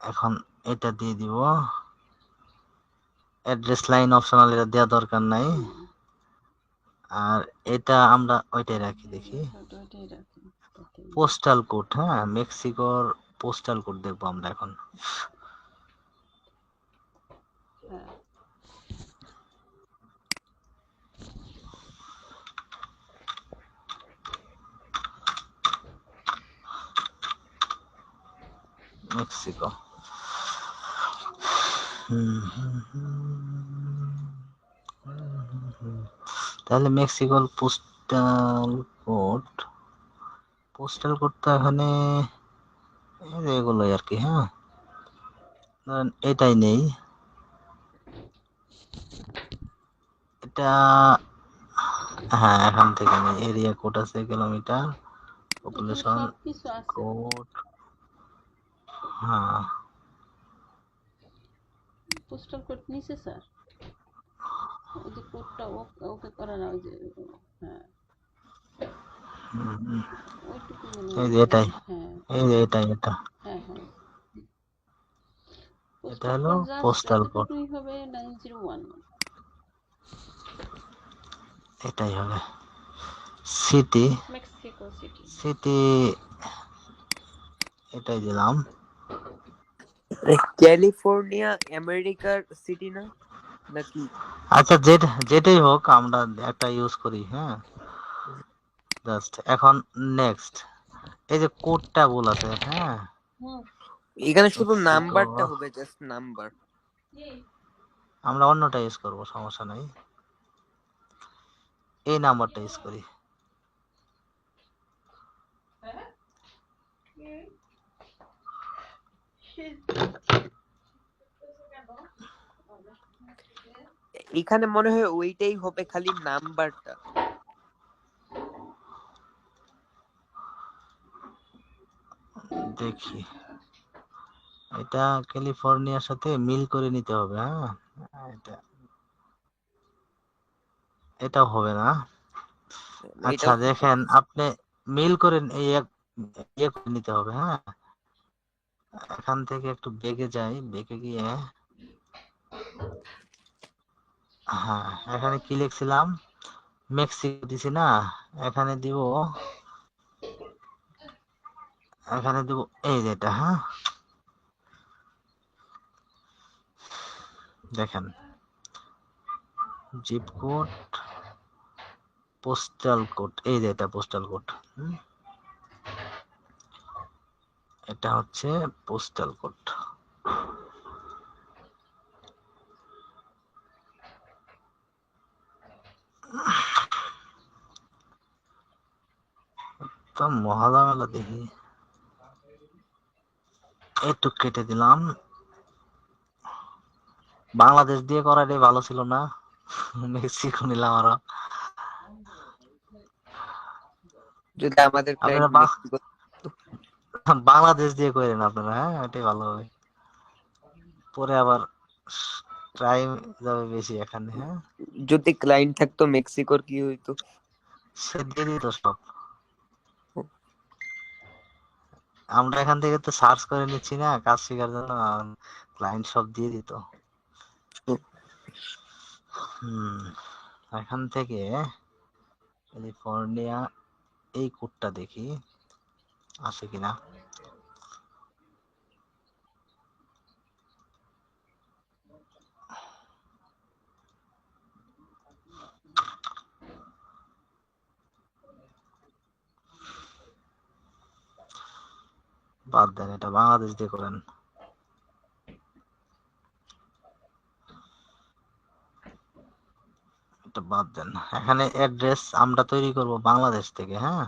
এখন এটা দিয়ে দিব, অ্যাড্রেস লাইন অপশনাল, এটা দেওয়া দরকার নাই। হুম, আর এটা আমরা ওইটাই রাখি, দেখি ওটাই রাখেন। ওটাই। পোস্টাল কোড, হ্যাঁ, মেক্সিকোর পোস্টাল কোড দেখবো আমরা এখন। হ্যাঁ, মেক্সিকো, তাহলে মেক্সিকোর পোস্টাল কোড, পোস্টাল কোড তো এখানে এই যে এগুলোই আর কি, হ্যাঁ, ধরেন এটাই নেই, এটা, হ্যাঁ, এখান থেকে নেই, এরিয়া কোড আছে, কিলোমিটার, এখানে পপুলেশন সবকিছু আছে। কোড, হ্যাঁ, পোস্টাল কোড নিচে স্যার, ওই যে কোডটা ওকে করে না, ওই যে, হ্যাঁ, ওইটুকু মনে এই হয় যে দিবেন। এটাই, হ্যাঁ, এই যে এটাই, এটা, হ্যাঁ, হ্যাঁ। এটা পোস্টাল হলো কোড জাস্ট পোস্টাল কোড, এতটুকুই হবে, 9011। এটাই হবে। City, Mexico city. সিটি এটাই দিলাম। ক্যালিফোর্নিয়া আমেরিকার সিটি না, নাকি? আচ্ছা, যেটাই হোক আমরা একটা ইউজ করি, হ্যাঁ, জাস্ট এখন নেক্সট, এই যে কোডটা ভুল আছে, হ্যাঁ, হুম, এখানে শুধু মেক্সিকো, নাম্বারটা হবে, জাস্ট নাম্বার। আমরা অন্যটা ইউজ করব, সমস্যা নাই, এই নাম্বারটা ইউজ করি। এখানে মনে হয় ওইটাই হবে, খালি নাম্বারটা। দেখি, এটা ক্যালিফোর্নিয়ার সাথে মিল করে নিতে হবে। হ্যাঁ, এটা এটাও হবে না। আচ্ছা এটাও দেখেন, আপনি মিল করে ইয়ে করে নিতে হবে। হ্যাঁ, এখান থেকে একটু বেগে যাই, বেগে গিয়ে হ্যাঁ, এখানে কি লিখছিলাম, মেক্সিকো দিছি না, এখানে দিব, এখানে দিব এই যেটা। হ্যাঁ, দেখেন, জিপ কোড, পোস্টাল কোড, এই যে এটা পোস্টাল কোড। এটা হচ্ছে পোস্টাল কোড। তো মহাজামেলা দেখি, একটু কেটে দিলাম। বাংলাদেশ দিয়ে করাটাই ভালো ছিল না, মেক্সিকো নিলাম আরো। যদি আমাদের আপনারা ক্লায়েন্ট মেক্সিকো। বাংলাদেশ দিয়ে করেন আপনারা, হ্যাঁ এটাই ভালো হবে। পরে আবার টাইম যাবে বেশি এখানে। হ্যাঁ, যদি ক্লায়েন্ট থাকতো মেক্সিকোর কি হইতো? সে দিয়ে দিত সব। আমরা এখান থেকে তো সার্চ করে নিচ্ছি না কাজ শেখার জন্য, ক্লায়েন্ট সব দিয়ে দিত। এখান থেকে ক্যালিফোর্নিয়া এই কোডটা দেখি আছে কিনা। বাদ দেন, এটা বাংলাদেশ দিয়ে করেন। এটা বাদ দেন, এখানে অ্যাড্রেস আমরা তৈরি করব বাংলাদেশ থেকে। হ্যাঁ,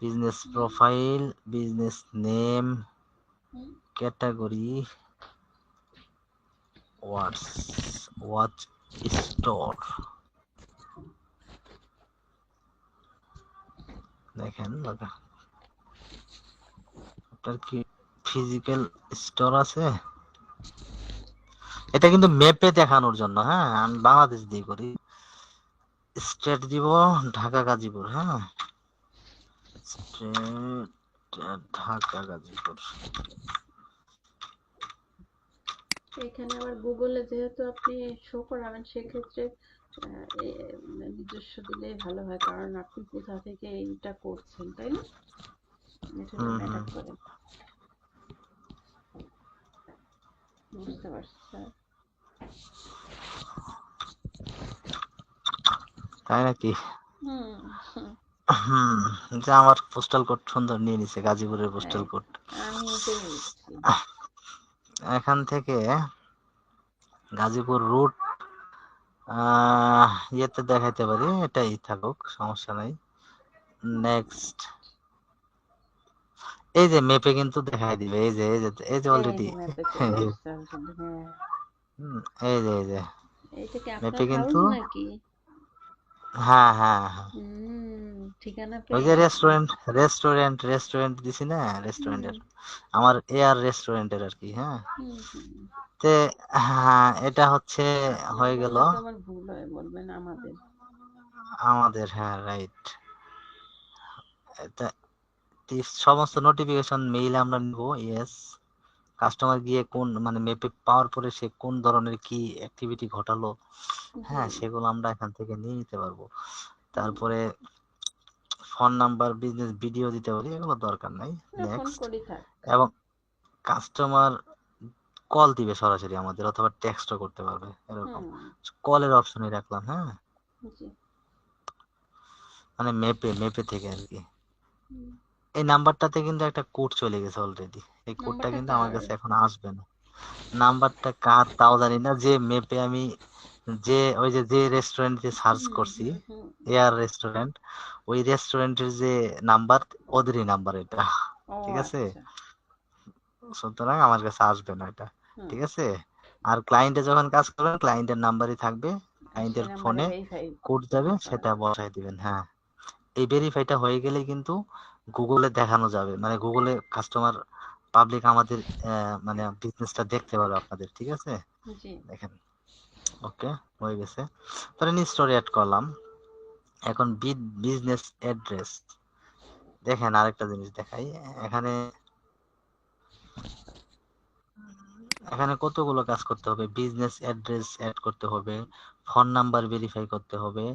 business profile, business name, category, watch store. দেখেন দাদা, আপনার কি ফিজিক্যাল স্টোর আছে? এটা কিন্তু ম্যাপে দেখানোর জন্য। হ্যাঁ, আমি বাংলাদেশ দিয়ে করি। স্টেট দিব ঢাকা গাজীপুর। হ্যাঁ, স্টেট ঢাকা গাজীপুর। এখানে আবার গুগলে যেহেতু আপনি শো করাবেন, সেক্ষেত্রে নিজস্ব দিলেই ভালো হয়, কারণ আপনি কোথা থেকে এইটা করছেন, তাই না? এটা ম্যাটার করে। বুঝতে পারছি স্যার। তাই নাকি? হুম। যে আমার পোস্টাল কোড সুন্দর নিয়ে নিছে, গাজীপুরের পোস্টাল এই, কোড। আমি এটাই বলছি। এখান থেকে গাজীপুর রুট ইয়েতে দেখাইতে পারি, এটাই থাকুক, সমস্যা নাই। নেক্সট, এই যে ম্যাপে কিন্তু দেখাই দিবে, এই যে এই যে এই অলরেডি যে ম্যাপে চলে আসছে already, হ্যাঁ। এই যে এইটা কি আপনার ম্যাপে হাউস কিন্তু, নাকি? হ্যাঁ হ্যাঁ হ্যাঁ, ঠিকানা ওই পেয়ে যে গেছি। রেস্টুরেন্ট দিছি না, হুম রেস্টুরেন্টের, আমার এয়ার রেস্টুরেন্টের আর কি। হ্যাঁ, হুম হুম। তে হ্যাঁ, এটা হচ্ছে আপনার হয়ে গেল বললে তো আবার ভুল হয়, বলবেন আমাদের। আমাদের। হ্যাঁ, রাইট। এটা সমস্ত নোটিফিকেশন মেইল আমরা নিব। ইয়েস, কাস্টমার গিয়ে কোন মানে ম্যাপে পাওয়ার পরে সে কোন ধরনের কি অ্যাক্টিভিটি ঘটালো, হ্যাঁ জি। সেগুলো আমরা এখান থেকে নিয়ে নিতে পারবো। তারপরে ফোন নাম্বার, বিজনেস ভিডিও দিতে পারি, এগুলো দরকার নাই। ফোন নেক্সট, করি থাক। এবং কাস্টমার কল দিবে সরাসরি আমাদের, অথবা টেক্সটও করতে পারবে এরকম, হুম। কলের অপশনই রাখলাম। হ্যাঁ, জি। মানে ম্যাপে থেকে আর কি। হুম। এই নাম্বারটাতে কিন্তু একটা কোড চলে গেছে অলরেডি, এই কোডটা নাম্বারটা কিন্তু আমার কার? কাছে এখন আসবে না। নাম্বারটা কার তাও জানি না, যে ম্যাপে আমি যে ওই যে রেস্টুরেন্ট যে সার্চ হুম করছি, হুম হুম। এয়ার রেস্টুরেন্ট, ওই রেস্টুরেন্টের যে নাম্বার ওদেরই নাম্বার এটা, ও ঠিক আছে? আচ্ছা। সুতরাং আমার কাছে আসবে না এটা, হুম। ঠিক আছে? আর ক্লায়েন্টে যখন কাজ করবেন ক্লায়েন্টের নাম্বারই থাকবে, আর সেই ক্লায়েন্টের নাম্বারে ফোনে ভেরিফাই কোড যাবে করা সেটা যাবে। বসাই দিবেন। হ্যাঁ, এই ভেরিফাইটা হয়ে গেলে কিন্তু গুগলে দেখানো যাবে, মানে গুগলে কাস্টমার পাবলিক আমাদের মানে বিজনেসটা দেখতে পারবে আপনাদের, ঠিক আছে? জি। দেখেন, ওকে, হয়ে গেছে। ধরেন স্টোরি অ্যাড করলাম। এখন বিজনেস অ্যাড্রেস, দেখেন আরেকটা জিনিস দেখাই। এখানে এখানে কতগুলো কাজ করতে হবে। বিজনেস অ্যাড্রেস অ্যাড করতে হবে, ফোন নাম্বার ভেরিফাই করতে হবে,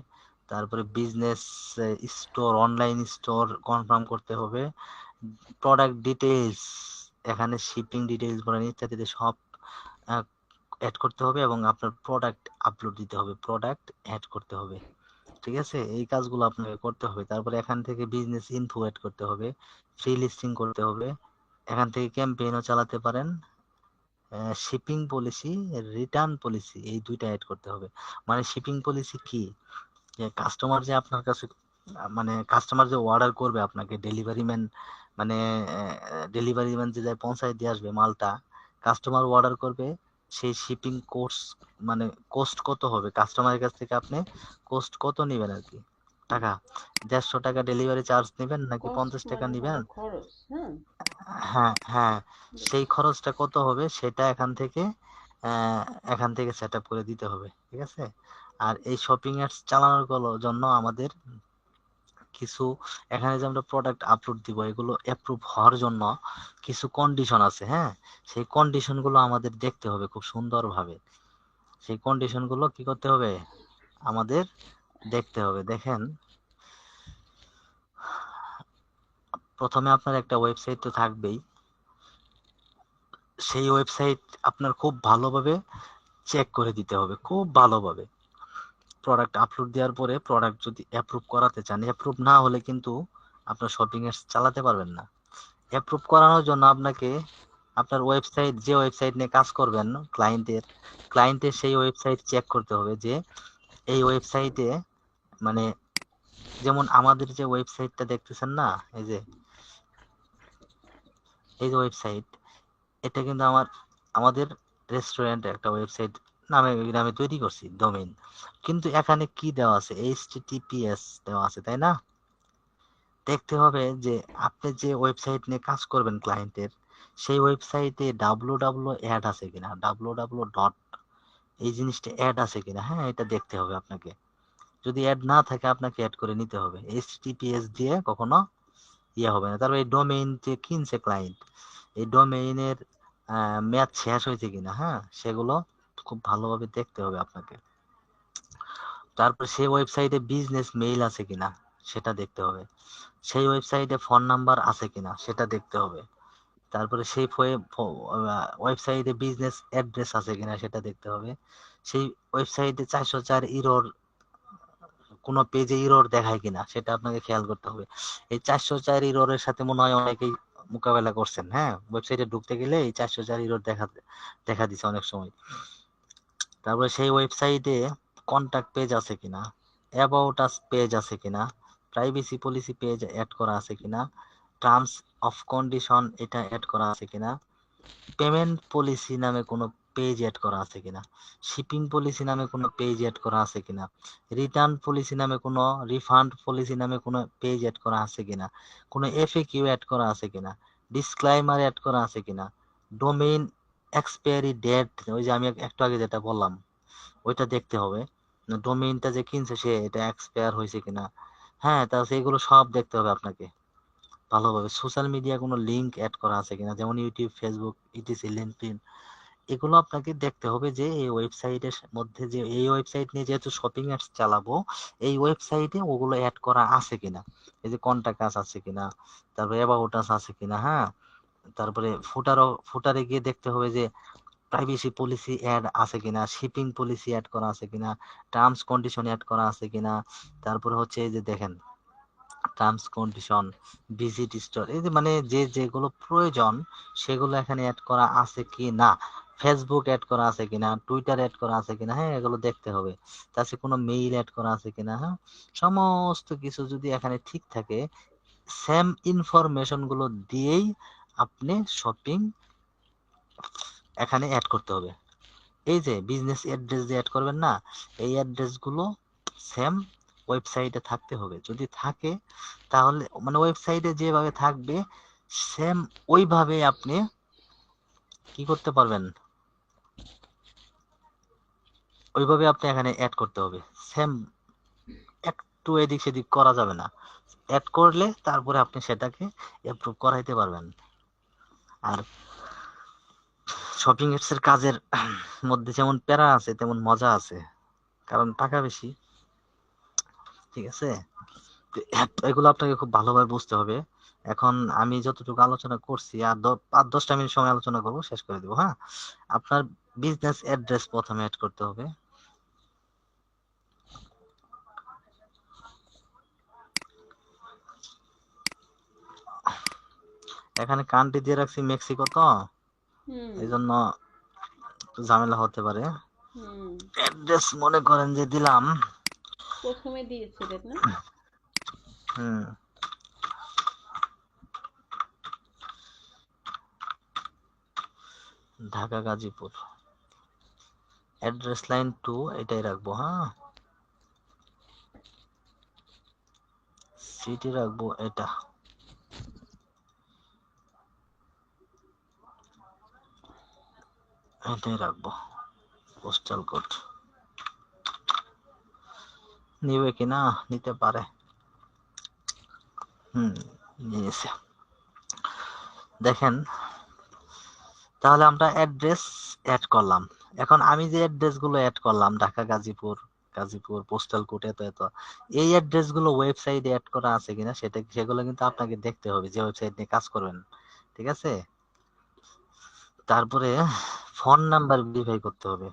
তারপরে business store, online store confirm করতে হবে, প্রোডাক্ট ডিটেইলস, এখানে শিপিং ডিটেইলস বলেন ইত্যাদিতে সব অ্যাড করতে হবে, এবং আপনার প্রোডাক্ট আপলোড দিতে হবে, প্রোডাক্ট অ্যাড করতে হবে, ঠিক আছে? এই কাজগুলো আপনাকে করতে হবে। তারপরে এখান থেকে বিজনেস ইনফো অ্যাড করতে হবে, ফ্রি লিস্টিং করতে হবে, এখান থেকে ক্যাম্পেইনও চালাতে পারেন, শিপিং পলিসি, রিটার্ন পলিসি, এই দুইটা অ্যাড করতে হবে। মানে শিপিং পলিসি কি, যে কাস্টমার যে আপনার কাছে মানে কাস্টমার যে অর্ডার করবে আপনাকে, ডেলিভারি ম্যান মানে ডেলিভারি ম্যান যে যায় পৌঁছায় দিয়ে আসবে মালটা, কাস্টমার অর্ডার করবে, সেই শিপিং কোস্ট মানে কোস্ট কত হবে কাস্টমারের কাছ থেকে, আপনি কোস্ট কত নেবেন আর কি, টাকা 150 টাকা ডেলিভারি চার্জ নেবেন নাকি কস্ট 50 টাকা মানে নেবেন? হলো খরচ। হ্যাঁ। হ্যাঁ, হ্যাঁ, সেই বুঝছি। খরচটা কত হবে সেটা আহ, এখান থেকে সেট আপ করে দিতে হবে, ঠিক আছে? আর এই শপিং অ্যাডস চালানোর জন্য আমাদের কিছু, এখানে যে আমরা প্রোডাক্ট আপলোড দিব এগুলো অ্যাপ্রুভ হওয়ার জন্য কিছু কন্ডিশন আছে, হ্যাঁ? সেই কন্ডিশন গুলো আমাদের দেখতে হবে খুব সুন্দরভাবে। সেই কন্ডিশন গুলো কি করতে হবে আমাদের, দেখতে হবে। দেখেন, প্রথমে আপনার একটা ওয়েবসাইট তো থাকবেই, সেই ওয়েবসাইট আপনার খুব ভালোভাবে চেক করে দিতে হবে, খুব ভালোভাবে। প্রোডাক্ট আপলোড দেওয়ার পরে প্রোডাক্ট যদি অ্যাপ্রুভ করাতে চান, অ্যাপ্রুভ না হলে কিন্তু আপনার শপিং এর চালাতে পারবেন না। অ্যাপ্রুভ করানোর জন্য আপনাকে আপনার ওয়েবসাইট, যে ওয়েবসাইট নিয়ে কাজ করবেন ক্লায়েন্টের সেই ওয়েবসাইট চেক করতে হবে যে এই ওয়েবসাইটে মানে, যেমন আমাদের যে ওয়েবসাইটটা দেখতেছেন না, এই যে এই যে ওয়েবসাইট, এটা কিন্তু আমাদের রেস্টুরেন্ট একটা ওয়েবসাইট নামে নামে তৈরি করছি ডোমেইন, কিন্তু এখানে কি দেওয়া আছে, এইচটিটিপিএস দেওয়া আছে, তাই না? দেখতে হবে যে আপনি যে ওয়েবসাইট নিয়ে কাজ করবেন ক্লায়েন্টের, সেই ওয়েবসাইটে ডাব্লু ডাব্লু অ্যাড আছে কিনা, ডাব্লু ডাব্লু ডট, এই জিনিসটা অ্যাড আছে কিনা, হ্যাঁ, এটা দেখতে হবে আপনাকে। যদি অ্যাড না থাকে আপনাকে অ্যাড করে নিতে হবে, এইচটিটিপিএস দিয়ে কখনো ইয়ে হবে না। তারপর এই ডোমেইন যে কিনছে ক্লায়েন্ট, এই ডোমেইনের মেয়াদ শেষ হয়েছে কিনা, হ্যাঁ, সেগুলো খুব ভালোভাবে দেখতে হবে আপনাকে। তারপর সেই ওয়েবসাইটে বিজনেস মেইল আছে কিনা সেটা দেখতে হবে, সেই ওয়েবসাইটে ফোন নাম্বার আছে কিনা সেটা দেখতে হবে, তারপরে সেই ওয়েবসাইটে বিজনেস অ্যাড্রেস আছে কিনা সেটা দেখতে হবে, সেই ওয়েবসাইটে 404 ইরর, কোনো পেজে ইরর দেখায় কিনা সেটা আপনাকে খেয়াল করতে হবে। এই 404 ইররের সাথে মনে হয় অনেকেই মোকাবেলা করছেন, হ্যাঁ? ওয়েবসাইটে ঢুকতে গেলে এই 404 ইরর দেখা দিছে অনেক সময়। তারপরে সেই ওয়েবসাইটে কন্টাক্ট পেজ আছে কিনা, অ্যাবাউট আস পেজ আছে কিনা, প্রাইভেসি পলিসি পেজ অ্যাড করা আছে কিনা, টার্মস অফ কন্ডিশন এটা অ্যাড করা আছে কিনা, পেমেন্ট পলিসি নামে কোনো পেজ অ্যাড করা আছে কিনা, শিপিং পলিসি নামে কোনো পেজ অ্যাড করা আছে কিনা, রিটার্ন পলিসি নামে কোনো, রিফান্ড পলিসি নামে কোনো পেজ অ্যাড করা আছে কিনা, কোনো এফএকিউ অ্যাড করা আছে কিনা, ডিসক্লাইমার অ্যাড করা আছে কিনা, ডোমেইন এক্সপায়ারি ডেট, ওই যে আমি একটু আগে যেটা বললাম ওইটা দেখতে হবে, ডোমেইনটা যে কিনছে সে এটা এক্সপায়ার হয়েছে কিনা, হ্যাঁ, তা সেগুলো সব দেখতে হবে আপনাকে ভালোভাবে। সোশ্যাল মিডিয়া কোনো লিংক অ্যাড করা আছে কিনা, যেমন ইউটিউব, ফেসবুক, ইটিসি, লিঙ্কডইন, এগুলো আপনাকে দেখতে হবে যে এই ওয়েবসাইটের মধ্যে, যে এই ওয়েবসাইট নিয়ে যেহেতু শপিং অ্যাডস চালাবো, এই ওয়েবসাইটে ওগুলো অ্যাড করা আছে কিনা, এই যে কন্টাক্ট আস আছে কিনা, তারপরে অ্যাবাউট আস আছে কিনা, হ্যাঁ, তারপরে ফুটারে গিয়ে দেখতে হবে যে প্রাইভেসি পলিসি অ্যাড আছে কিনা, শিপিং পলিসি অ্যাড করা আছে কিনা, টার্মস কন্ডিশন অ্যাড করা আছে কিনা, তারপরে হচ্ছে এই যে দেখেন টার্মস কন্ডিশন, ভিজিট স্টোর, এই যে মানে যে যেগুলো প্রয়োজন সেগুলো এখানে অ্যাড করা আছে কি না, ফেসবুক অ্যাড করা আছে কিনা, টুইটার অ্যাড করা আছে কিনা, হ্যাঁ এগুলো দেখতে হবে। তাছাড়া কোনো মেইল অ্যাড করা আছে কিনা, হ্যাঁ সমস্ত কিছু যদি এখানে ঠিক থাকে, সেম ইনফরমেশন গুলো দিয়েই আপনি শপিং এখানে অ্যাড করতে হবে। এই যে বিজনেস অ্যাড্রেস যে অ্যাড করবেন না, এই অ্যাড্রেস গুলো সেম ওয়েবসাইটে থাকতে হবে। যদি থাকে তাহলে মানে ওয়েবসাইটে যেভাবে থাকবে সেম ওইভাবে আপনি কি করতে পারবেন, ওইভাবে আপনি এখানে অ্যাড করতে হবে। সেম, একটু এদিক সেদিক করা যাবে না। অ্যাড করলে তারপরে আপনি সেটাকে অ্যাপ্রুভ করাইতে পারবেন। আর শপিং এর কাজের মধ্যে যেমন প্যারা আছে তেমন মজা আছে, কারণ টাকা বেশি। ঠিক আছে, তো এগুলো আপনাকে খুব ভালোভাবে বুঝতে হবে। এখন আমি যতটুকু আলোচনা করছি আর 5-10টা মিনিট সময় আলোচনা করবো, শেষ করে দিব। হ্যাঁ, আপনার বিজনেস অ্যাড্রেস প্রথমে অ্যাড করতে হবে। এখানে কান্ট্রি দিয়ে রাখছি মেক্সিকো, তো হুম এই জন্য একটু ঝামেলা হতে পারে। হুম অ্যাড্রেস মনে করেন যে দিলাম, প্রথমে দিয়েছিলেন না? হুম, ঢাকা গাজীপুর, অ্যাড্রেস লাইন 2 এটাই রাখবো। হ্যাঁ, সিটি রাখবো এটা, এটাই রাখবো। পোস্টাল কোড নিবে কিনা, নিতে পারে। হুম, নিয়েছে। দেখেন, তাহলে আমরা অ্যাড্রেস অ্যাড করলাম। এখন আমি যে অ্যাড্রেস গুলো অ্যাড করলাম, ঢাকা গাজীপুর, গাজীপুর পোস্টাল কোড এত এত, এই অ্যাড্রেস গুলো ওয়েবসাইটে অ্যাড করা আছে কিনা সেগুলো কিন্তু আপনাকে দেখতে হবে, যে ওয়েবসাইট নিয়ে কাজ করবেন। ঠিক আছে, তারপরে ফোন নাম্বার ভেরিফাই করতে হবে।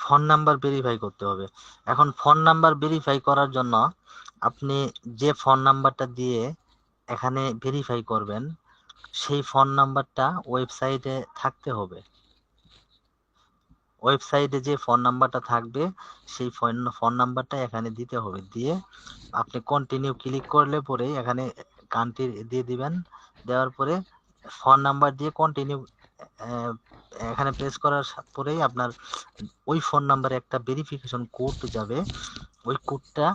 ফোন নাম্বার ভেরিফাই করতে হবে। এখন ফোন নাম্বার ভেরিফাই করার জন্য আপনি যে ফোন নাম্বারটা দিয়ে এখানে ভেরিফাই করবেন, সেই ফোন নাম্বারটা ওয়েবসাইটে থাকতে হবে। ওয়েবসাইটে যে ফোন নাম্বারটা থাকবে সেই ফোন নাম্বারটা এখানে দিতে হবে। দিয়ে আপনি কন্টিনিউ ক্লিক করলে পরে এখানে কান্ট্রি দিয়ে দিবেন। দেওয়ার পরে ফোন নাম্বার দিয়ে কন্টিনিউ এখানে প্রেস করার পরেই আপনার ওই ফোন নাম্বারে একটা ভেরিফিকেশন কোড যাবে। ওই কোডটা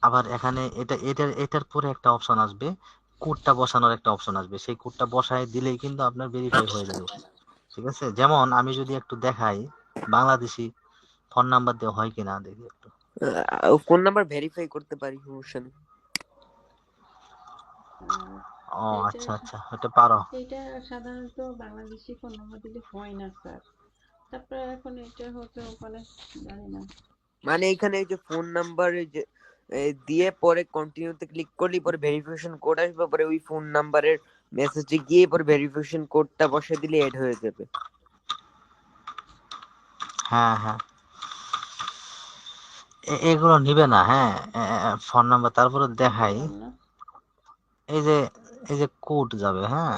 আবার এখানে এটার পরে একটা অপশন আসবে, কোডটা বসানোর একটা অপশন আসবে। সেই কোডটা বসায় দিলেই কিন্তু আপনার ভেরিফাই হয়ে যাবে। ঠিক আছে, যেমন আমি যদি একটু দেখাই বাংলাদেশি ফোন নাম্বার দিয়ে হয় কিনা দেখি একটু। ফোন নাম্বার ভেরিফাই করতে পারি, সমস্যা নেই। ও এটা আচ্ছা আচ্ছা, এটা পারো। এটা সাধারণত বাংলাদেশি ফোন নাম্বার দিলে হয় না স্যার। তারপরে এখন এটা হতে পারে, জানি না। মানে এখানে এই যে ফোন নাম্বার দিয়ে পরে কন্টিনিউতে ক্লিক করলে পরে ভেরিফিকেশন কোড আসবে, পরে ওই ফোন নাম্বারের মেসেজে গিয়ে পরে ভেরিফিকেশন কোডটা বসিয়ে দিলে এড হয়ে যাবে। হ্যাঁ হ্যাঁ, এগুলো নিবে না। হ্যাঁ, ফোন নাম্বার তারপরে দেখাই। বললাম না। এই যে এই যে কোড যাবে, হ্যাঁ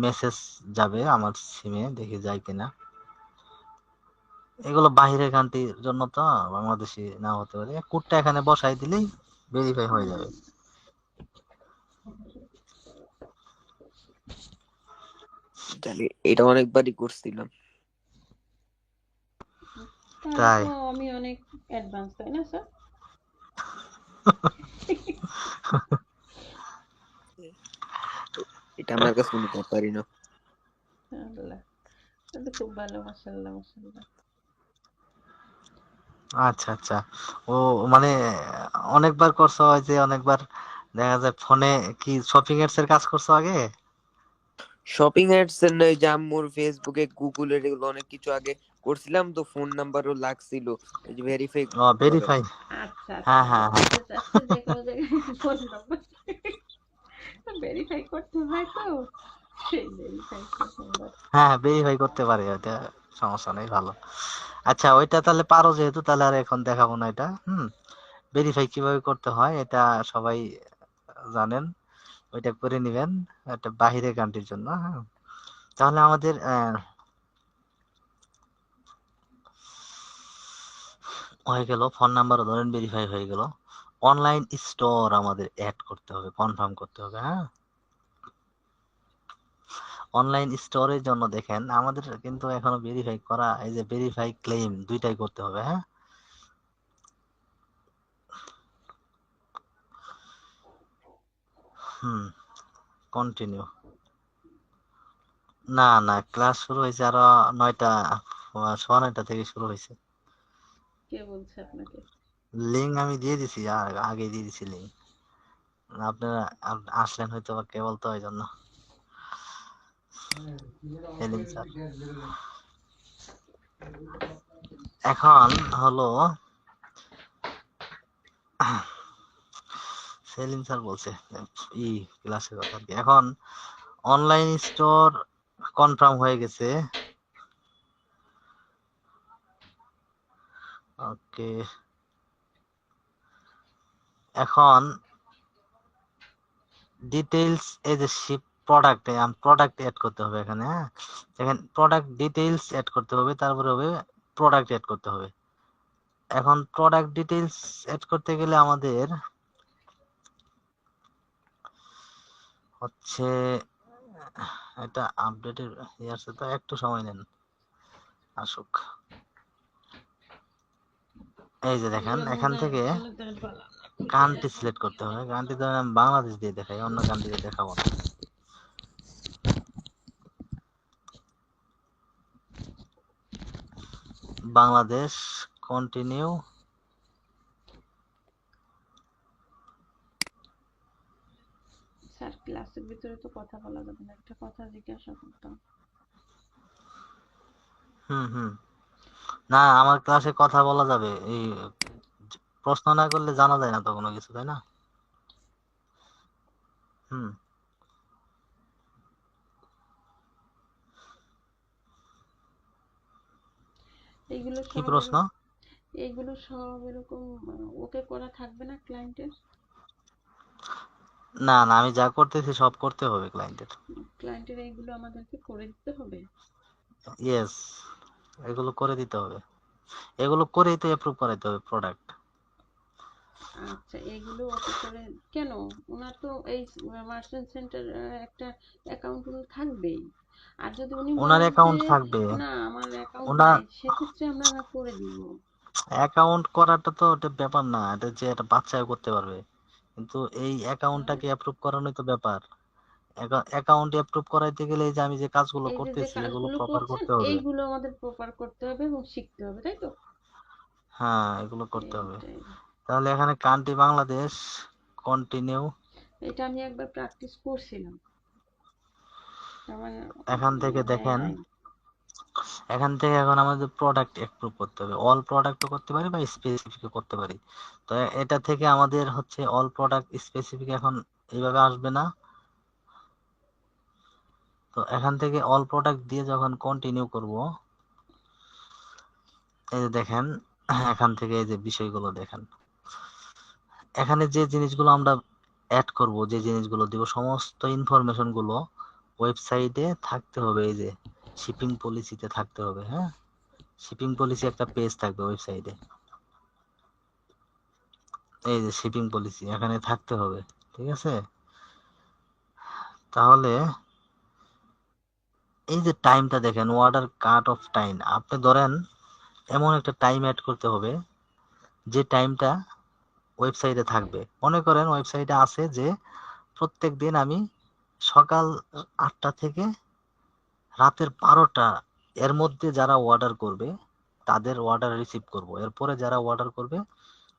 মেসেজ যাবে আমার সিমে, দেখি যায় কিনা। এগুলো বাহিরের কান্ট্রির জন্য, তো বাংলাদেশি না হতে পারে। কোডটা এখানে বসাই দিলেই ভেরিফাই হয়ে যাবে। জানি, এটা অনেকবারই করছিলাম। তাহলে তাই তো আমি অনেক অ্যাডভান্স, তাই না স্যার? এটা আমার কাছে নিতে পারি না। আল্লাহ, তাহলে খুব ভালো, মাশাআল্লাহ মাশাআল্লাহ। আচ্ছা আচ্ছা, ও মানে অনেকবার করছো, হয় যে অনেকবার দেখা যায় ফোনে কি শপিং এর কাজ করছো আগে? শপিং অ্যাডস এর নয়, জাম্মুর, ফেসবুকে, গুগলের, এগুলো অনেক কিছু আগে করছিলাম, তো ফোন নাম্বারও লাগছিল এই যে ভেরিফাই ও করার। ভেরিফাই, আচ্ছা আচ্ছা, হ্যাঁ হ্যাঁ হ্যাঁ, বুঝতে চাচ্ছে যে কোনো জায়গায় ফোন নাম্বার ভেরিফাই করতে হয়, তো সেই ভেরিফাই নাম্বার। হ্যাঁ ভেরিফাই করতে পারি, ওটা সমস্যা নেই, ভালো। আচ্ছা ওইটা তাহলে পারো যেহেতু, তাহলে আর এখন দেখাবো না এটা। ভেরিফাই কিভাবে করতে হয় এটা সবাই জানেন, ওইটা করে নেবেন, এটা বাহিরের কান্ট্রির জন্য। হ্যাঁ, তাহলে আমাদের হয়ে গেল, ফোন নাম্বারও ধরেন ভেরিফাই হয়ে গেল। অনলাইন স্টোর আমাদের অ্যাড করতে হবে, কনফার্ম করতে হবে। হ্যাঁ, অনলাইন স্টোরের জন্য দেখেন আমাদের কিন্তু এখনো ভেরিফাই করা, এই যে ভেরিফাই ক্লেম দুইটাই করতে হবে। হ্যাঁ, কন্টিনিউ। না না, ক্লাস শুরু হয়েছে আরো 9টা, 9:30 থেকে শুরু হয়েছে। কে বলছে আপনাকে? লিঙ্ক আমি দিয়ে দিছি, আর আগে দিয়ে দিছি লিঙ্ক। আপনারা আসলেন হয়তো বা কেবল, তো এই জন্য। সেলিম স্যার, এখন হলো সেলিম স্যার বলছে ই ক্লাসের কথা আর কি। এখন অনলাইন স্টোর কনফার্ম হয়ে গেছে। ওকে, এখন ডিটেইলস, এই যে শিপ প্রোডাক্ট, প্রোডাক্ট এড করতে হবে এখানে। হ্যাঁ, এখানে প্রোডাক্ট ডিটেইলস এড করতে হবে, তারপরে হবে প্রোডাক্ট এড করতে হবে। এখন প্রোডাক্ট ডিটেইলস এড করতে গেলে আমাদের হচ্ছে এটা আপডেটের ইয়ারছে, তো একটু সময় নেন, আসুক। এই যে দেখেন, এখান থেকে কান্ট্রি সিলেক্ট করতে হবে। কান্ট্রি ধরেন আমি বাংলাদেশ দিয়ে দেখাই, অন্য কান্ট্রিতে দেখাবো না। বাংলাদেশ, কন্টিনিউ। স্যার ক্লাসের ভিতরে তো কথা বলা যাবে না, একটা কথা জিজ্ঞাসা করতাম। হুম, না আমার ক্লাসে কথা বলা যাবে, এই প্রশ্ন না করলে জানা যায় না তো কোনো কিছু, তাই না? হুম, এইগুলো কি সব প্রশ্ন? এইগুলো সব এরকম ওকে করা থাকবে না ক্লায়েন্টের? না না, আমি যা করতেছি সব করতে হবে ক্লায়েন্টের। ক্লায়েন্টের এইগুলো আমাদেরকে করে দিতে হবে? ইয়েস, এগুলো করে দিতে হবে, এগুলো করেই তো অ্যাপ্রুভ করাইতে হবে প্রোডাক্ট। আচ্ছা, এগুলো ওকে করে কেন? ওনার তো এই মার্চেন্ট সেন্টার একটা অ্যাকাউন্ট থাকবেই। আর যদি উনি ওনার বলেন যে অ্যাকাউন্ট থাকবে, না আমার অ্যাকাউন্ট ওনার নাই, সেক্ষেত্রে আমরা না করে দিব। অ্যাকাউন্ট করাটা তো ওটা ব্যাপার না, এটা যে একটা বাচ্চাও করতে পারবে, কিন্তু এই অ্যাকাউন্টটাকে অ্যাপ্রুভ করানোই তো ব্যাপার। অ্যাকাউন্ট অ্যাপ্রুভ করাইতে গেলে এই যে আমি যে কাজগুলো এই যে যে করতেছি এগুলো কাজগুলো প্রপার করছেন করতে হবে। এইগুলো আমাদের প্রপার করতে হবে এবং শিখতে হবে, তাই তো? হ্যাঁ, এগুলো করতে হবে। এইটাই। তাহলে এখানে কান্ট্রি বাংলাদেশ, কন্টিনিউ। এটা আমি একবার প্র্যাকটিস করছিলাম, আমার এখান থেকে মনে দেখেন, নাই। এখান থেকে এখন আমাদের প্রোডাক্ট অ্যাপ্রুভ করতে হবে, অল প্রোডাক্টও করতে পারি বা স্পেসিফিকও করতে পারি। তো এটা থেকে আমাদের হচ্ছে অল প্রোডাক্ট, স্পেসিফিক এখন এইভাবে আসবে না। তো এখান থেকে অল প্রোডাক্ট দিয়ে যখন কন্টিনিউ করব, এই যে দেখেন, এখান থেকে এই যে বিষয়গুলো দেখেন, এখানে যে জিনিসগুলো আমরা অ্যাড করব, যে জিনিসগুলো দিব, সমস্ত ইনফরমেশন গুলো ওয়েবসাইটে থাকতে হবে। এই যে শিপিং পলিসিতে থাকতে হবে। হ্যাঁ, শিপিং পলিসি একটা পেজ থাকবে ওয়েবসাইটে, এই যে শিপিং পলিসি এখানে থাকতে হবে। ঠিক আছে, তাহলে এই যে টাইমটা দেখেন, অর্ডার কাট অফ টাইম, আপনি ধরেন এমন একটা টাইম অ্যাড করতে হবে যে টাইমটা ওয়েবসাইটে থাকবে। মনে করেন ওয়েবসাইটে আছে যে প্রত্যেক দিন আমি সকাল 8টা থেকে রাতের 12টা এর মধ্যে যারা অর্ডার করবে তাদের অর্ডার রিসিভ করব, এরপরে যারা অর্ডার করবে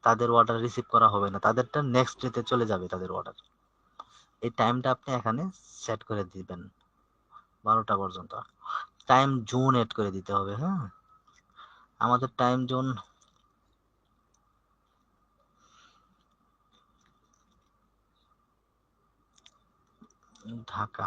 তাদের অর্ডার রিসিভ করা হবে না, তাদেরটা নেক্সট ডেতে চলে যাবে তাদের অর্ডার। এই টাইমটা আপনি এখানে সেট করে দিবেন 12টা পর্যন্ত। টাইম জোন এড করে দিতে হবে। হ্যাঁ, আমাদের time zone Dhaka.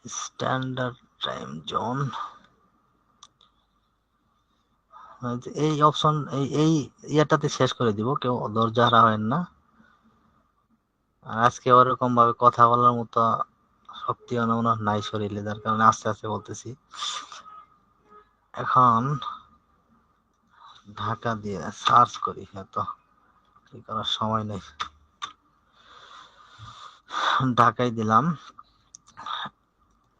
Standard time zone, এই অপশন এই ইয়াটাতে শেষ করে দিব, কেউ ধৈর্য হারা হয় না। আর আজকে ওরকম ভাবে কথা বলার মতো শক্তি মনে হয় নাই শরীরে, যার কারণে আস্তে আস্তে বলতেছি। এখন ঢাকা দিয়ে সার্চ করি, এত কি করার সময় নেই। ঢাকায় দিলাম,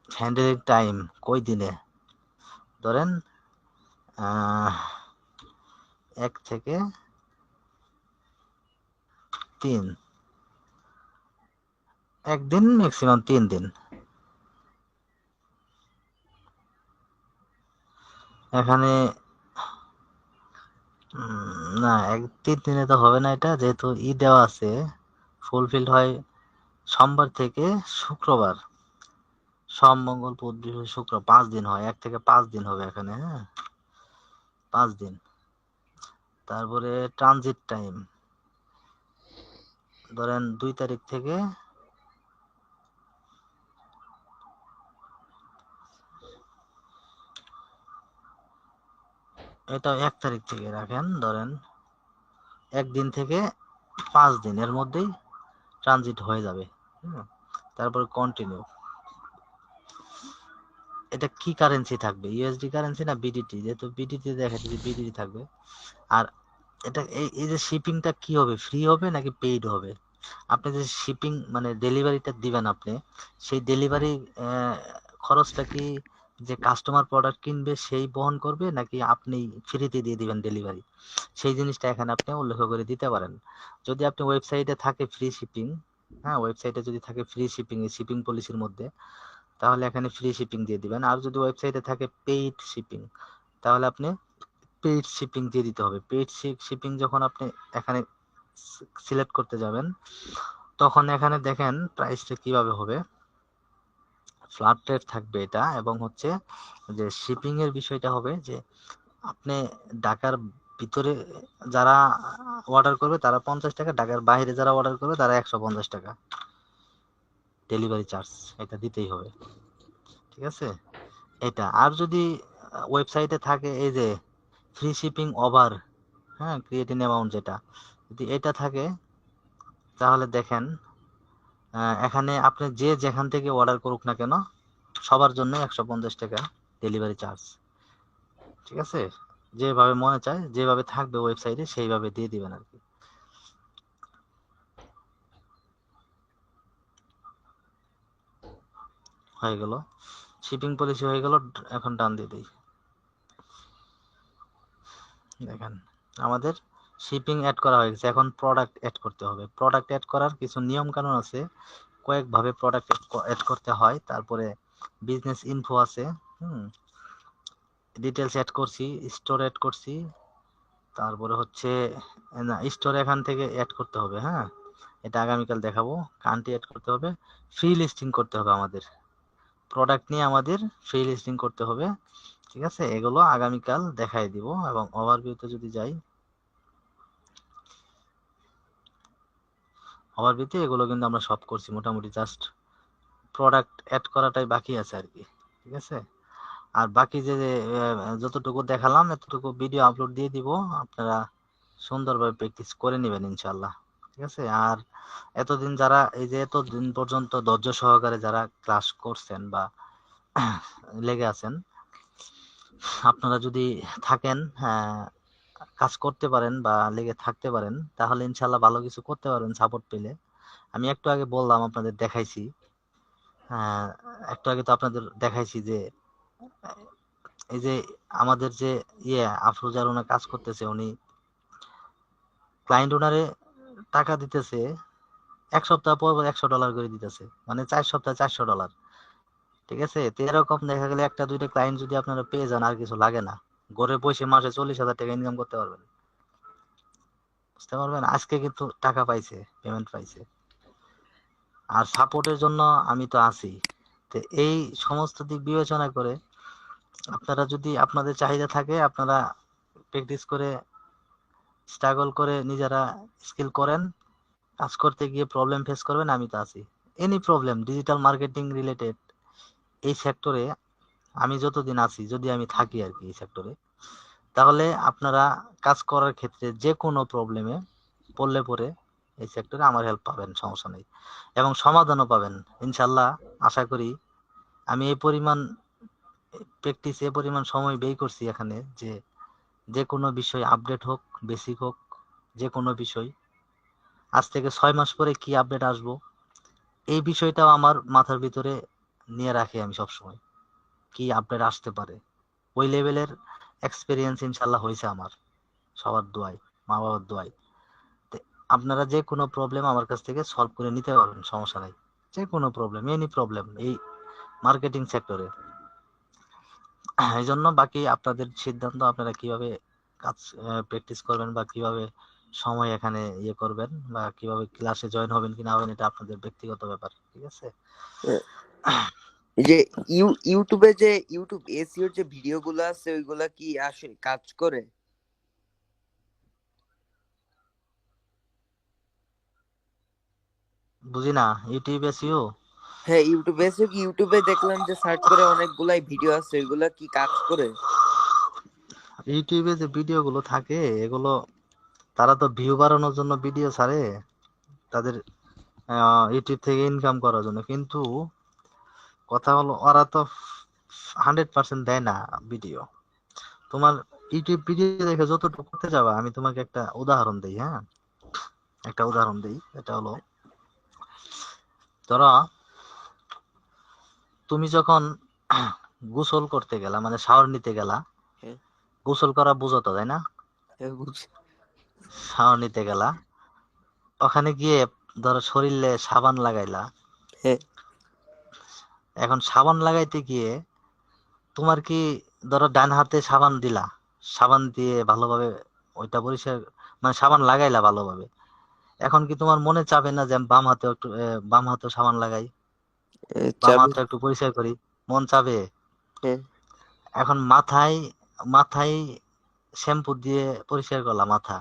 হ্যান্ডেলিং টাইম কই দিনে, ধরেন 1 থেকে 3, একদিন ম্যাক্সিমাম 3 দিন। এখানে না 3 দিনে তো হবে না, এটা যেহেতু দেওয়া আছে, ফুলফিলড হয় সোমবার থেকে শুক্রবার, সোম মঙ্গল বুধ বৃহস্পতি শুক্র, 5 দিন হয়, 1 থেকে 5 দিন হবে এখানে। হ্যাঁ, 5 দিন। তারপরে ট্রানজিট টাইম ধরেন 2 তারিখ থেকে এটা 1 তারিখ থেকে রাখেন, ধরেন 1 দিন থেকে 5 দিন এর মধ্যেই ট্রানজিট হয়ে যাবে। তারপর কন্টিনিউ। এটা কি কারেন্সি থাকবে, ইউএসডি কারেন্সি না বিডিটি, যেহেতু বিডিটি দেখাচ্ছে যে বিডিটি থাকবে। আর এটা এই যে শিপিংটা কি হবে, ফ্রি হবে নাকি পেইড হবে? আপনি যে শিপিং মানে ডেলিভারিটা দিবেন আপনি, সেই ডেলিভারি খরচটা কি যে কাস্টমার প্রোডাক্ট কিনবে সেই বহন করবে, নাকি আপনি ফ্রিতে দিয়ে দিবেন ডেলিভারি? সেই জিনিসটা এখানে আপনি উল্লেখ করে দিতে পারেন। যদি আপনি ওয়েবসাইটে থাকে ফ্রি শিপিং, হ্যাঁ ওয়েবসাইটে যদি থাকে ফ্রি শিপিং এই শিপিং পলিসির মধ্যে, তাহলে এখানে ফ্রি শিপিং দিয়ে দিবেন। আর যদি ওয়েবসাইটে থাকে পেইড শিপিং, তাহলে আপনি পেইড শিপিং দিয়ে দিতে হবে। পেইড শিপিং যখন আপনি এখানে সিলেক্ট করতে যাবেন, তখন এখানে দেখেন প্রাইসটা কিভাবে হবে। ফ্ল্যাট রেট থাকবে এটা, এবং হচ্ছে যে শিপিং এর বিষয়টা হবে যে আপনি ঢাকার ভিতরে যারা অর্ডার করবে তারা 50 টাকা, ঢাকার বাইরে যারা অর্ডার করবে তারা 150 টাকা ডেলিভারি চার্জ, এটা দিতেই হবে। ঠিক আছে, এটা। আর যদি ওয়েবসাইটে থাকে এই যে ফ্রি শিপিং ওভার, হ্যাঁ ক্রিয়েট ইন অ্যামাউন্ট, যেটা যদি এটা থাকে তাহলে দেখেন এখানে আপনি যে যেখান থেকে অর্ডার করুক না কেন সবার জন্য 150 টাকা ডেলিভারি চার্জ। ঠিক আছে, যেভাবে মনে চায় যেভাবে থাকবে ওয়েবসাইটে সেইভাবে দিয়ে দিবেন আর কি। হয়ে গেল, শিপিং পলিসি হয়ে গেল। এখন ডান দিয়ে দিই। দেখেন আমাদের শিপিং অ্যাড করা হয়ে গেছে, এখন প্রোডাক্ট অ্যাড করতে হবে। প্রোডাক্ট অ্যাড করার কিছু নিয়ম কানুন আছে, কয়েকভাবে প্রোডাক্ট অ্যাড করতে হয়। তারপরে বিজনেস ইনফো আছে, ডিটেলস অ্যাড করছি, স্টোর অ্যাড করছি, তারপরে হচ্ছে না স্টোর এখান থেকে অ্যাড করতে হবে। হ্যাঁ, এটা আগামীকাল দেখাবো। কান্ট্রি অ্যাড করতে হবে, ফ্রি লিস্টিং করতে হবে, আমাদের প্রোডাক্ট নিয়ে আমাদের ফ্রি লিস্টিং করতে হবে। ঠিক আছে, এগুলো আগামীকাল দেখাই দিব। এবং ওভারভিউতে যদি যাই, ওভারভিউতে এগুলো কিন্তু আমরা সব করছি মোটামুটি, জাস্ট প্রোডাক্ট অ্যাড করাটাই বাকি আছে আর কি। ঠিক আছে, আর বাকি যে যতটুকু দেখালাম এতটুকু ভিডিও আপলোড দিয়ে দিব, আপনারা সুন্দরভাবে প্র্যাকটিস করে নেবেন ইনশাল্লাহ। ঠিক আছে, আর এতদিন যারা এই যে এতদিন পর্যন্ত ধৈর্য সহকারে যারা ক্লাস করছেন বা লেগে আছেন, আপনারা যদি থাকেন কাজ করতে পারেন বা লেগে থাকতে পারেন, তাহলে ইনশাল্লাহ ভালো কিছু করতে পারবেন সাপোর্ট পেলে। আমি একটু আগে বললাম, আপনাদের দেখাইছি, একটু আগে তো আপনাদের দেখাইছি যে এই যে আমাদের যে আফরোজা রুনা কাজ করতেছে, উনি ক্লায়েন্ট ওনারে টাকা দিতেছে 1 সপ্তাহ পর $100 করে দিতেছে, মানে 4 সপ্তাহে $400। ঠিক আছে, তো এরকম দেখা গেলে একটা দুইটা ক্লায়েন্ট যদি আপনারা পেয়ে যান, আর কিছু লাগে না, ঘরে বসে মাসে 40,000 টাকা ইনকাম করতে পারবেন। বুঝতে পারবেন, আজকে কিন্তু টাকা পাইছে, পেমেন্ট পাইছে। আর সাপোর্টের জন্য আমি তো আছি। তো এই সমস্ত দিক বিবেচনা করে আপনারা যদি আপনাদের চাহিদা থাকে, আপনারা প্র্যাকটিস করে স্ট্রাগল করে নিজেরা স্কিল করেন, কাজ করতে গিয়ে প্রবলেম ফেস করবেন, আমি তো আছি। Any problem digital marketing related, এই সেক্টরে আমি যতদিন আছি, যদি আমি থাকি আর কি এই সেক্টরে, তাহলে আপনারা কাজ করার ক্ষেত্রে যে কোনো প্রবলেমে পড়লে পরে এই সেক্টরে আমার হেল্প পাবেন, সমস্যা নেই, এবং সমাধানও পাবেন ইনশাল্লাহ। আশা করি আমি এই পরিমাণ প্র্যাকটিস, এই পরিমাণ সময় ব্যয় করছি এখানে, যে যে কোনো বিষয় আপডেট হোক, বেসিক হোক, যে কোনো বিষয়, আজ থেকে 6 মাস পরে কি আপডেট আসবো এই বিষয়টাও আমার মাথার ভিতরে নিয়ে রাখি আমি সবসময়, কি আপডেট আসতে পারে। ওই লেভেলের এক্সপিরিয়েন্স ইনশাল্লাহ হয়েছে আমার, সবার দোয়ায়, মা বাবার দোয়ায়। তো আপনারা যে কোনো প্রবলেম আমার কাছ থেকে সলভ করে নিতে পারবেন, সমস্যা নাই। যে কোনো প্রবলেম, এনি প্রবলেম এই মার্কেটিং সেক্টরে। এই জন্য বাকি আপনাদের সিদ্ধান্ত, আপনারা কিভাবে কাজ প্র্যাকটিস করবেন বা কিভাবে সময় এখানে ইয়ে করবেন বা কিভাবে ক্লাসে জয়েন হবেন কি না হবেন, এটা আপনাদের ব্যক্তিগত ব্যাপার, ঠিক আছে? এই যে ইউটিউবে যে ইউটিউব এসইওর যে ভিডিওগুলো আছে ওইগুলা কি আসলে কাজ করে? বুঝি না, ইউটিউব এসইও? হ্যাঁ, ইউটিউবে এসে কি, ইউটিউবে দেখলাম যে সার্চ করে অনেকগুলাই ভিডিও আছে, ওইগুলা কি কাজ করে? ইউটিউবে যে ভিডিও গুলো থাকে এগুলো, তারা তো ভিউ বাড়ানোর জন্য ভিডিও ছাড়ে, তাদের ইউটিউব থেকে ইনকাম করার জন্য। কিন্তু কথা হলো, ওরা তো 100% দেয় না ভিডিও। তোমার ইউটিউব ভিডিও দেখে যতটুকু করতে যাবা, আমি তোমাকে একটা উদাহরণ দিই, হ্যাঁ, একটা উদাহরণ দিই। এটা হলো, ধরো তুমি যখন গোসল করতে গেলা, মানে শাওয়ার নিতে গেলা, হ্যাঁ, গোসল করা বুঝো তো, তাই না? হ্যাঁ, বুঝছি। শাওয়ার নিতে গেলা, ওখানে গিয়ে ধরো শরীরে সাবান লাগাইলা। হ্যাঁ, এখন সাবান লাগাইতে গিয়ে তোমার কি, ধরো ডান হাতে সাবান দিলা, সাবান দিয়ে ভালোভাবে ওইটা পরিষ্কার, মানে সাবান লাগাইলা ভালোভাবে। এখন কি তোমার মনে চাবে না যে আমি বাম হাতে একটু বাম হাতে সাবান লাগাই, বাম চাবি। হাতটা একটু পরিষ্কার করি? মন চাবে। হ্যাঁ, এখন মাথায় মাথায় শ্যাম্পু দিয়ে পরিষ্কার করলা মাথা,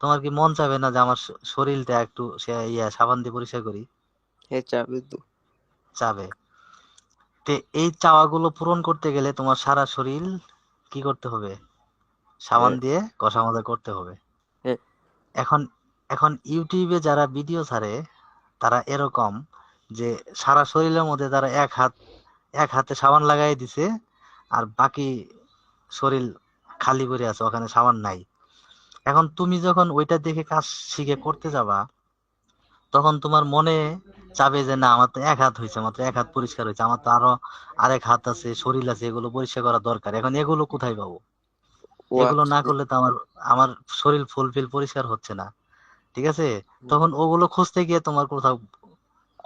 তোমার কি মন চাবে না যে আমার শরীরটা একটু সাবান দিয়ে পরিষ্কার করি? হ্যাঁ, চাবি তো। চাবে। তে এই চাওয়াগুলো পূরণ করতে গেলে তোমার সারা শরীর কি করতে হবে? সাবান হ্যাঁ, দিয়ে ঘষা মাজা করতে হবে। হ্যাঁ, এখন এখন ইউটিউবে যারা ভিডিও ছাড়ে, তারা এরকম যে সারা শরীরের মধ্যে তারা এক হাতে সাবান লাগাই দিছে, আর বাকি শরীর খালি করে আছে, ওখানে সাবান নাই। এখন তুমি যখন ওইটা দেখে কাজ শিখে করতে যাবা, তখন তোমার মনে চাবে যে না, আমার তো এক হাত হয়েছে, মাত্র এক হাত পরিষ্কার হয়েছে, আমার তো আরো আরেক হাত আছে, শরীর আছে, এগুলো পরিষ্কার করা দরকার। এখন এগুলো কোথায় পাবো? ও এগুলো আচ্ছা। না করলে তো আমার আমার শরীর ফুলফিল পরিষ্কার হচ্ছে না, ঠিক আছে? তখন ওগুলো খুঁজতে গিয়ে তোমার কোথাও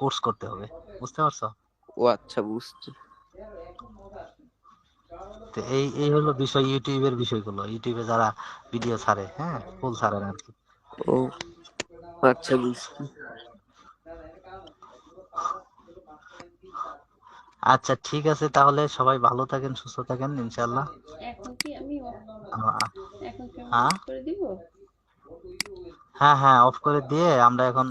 কোর্স করতে হবে, বুঝতে পারছো? ও আচ্ছা, বুঝছি। তো এই এই হলো বিষয়, ইউটিউবের বিষয়গুলো, ইউটিউবে যারা ভিডিও ছাড়ে, হ্যাঁ, ফুল ছাড়ে না আর কি। ও আচ্ছা, বুঝছি। আচ্ছা ঠিক আছে, তাহলে সবাই ভালো থাকেন, সুস্থ থাকেন ইনশাল্লাহ। এখন কি আমি আহ, এখন কি আমি হ্যাঁ অফ করে দিব? হ্যাঁ হ্যাঁ, অফ করে দিয়ে আমরা এখন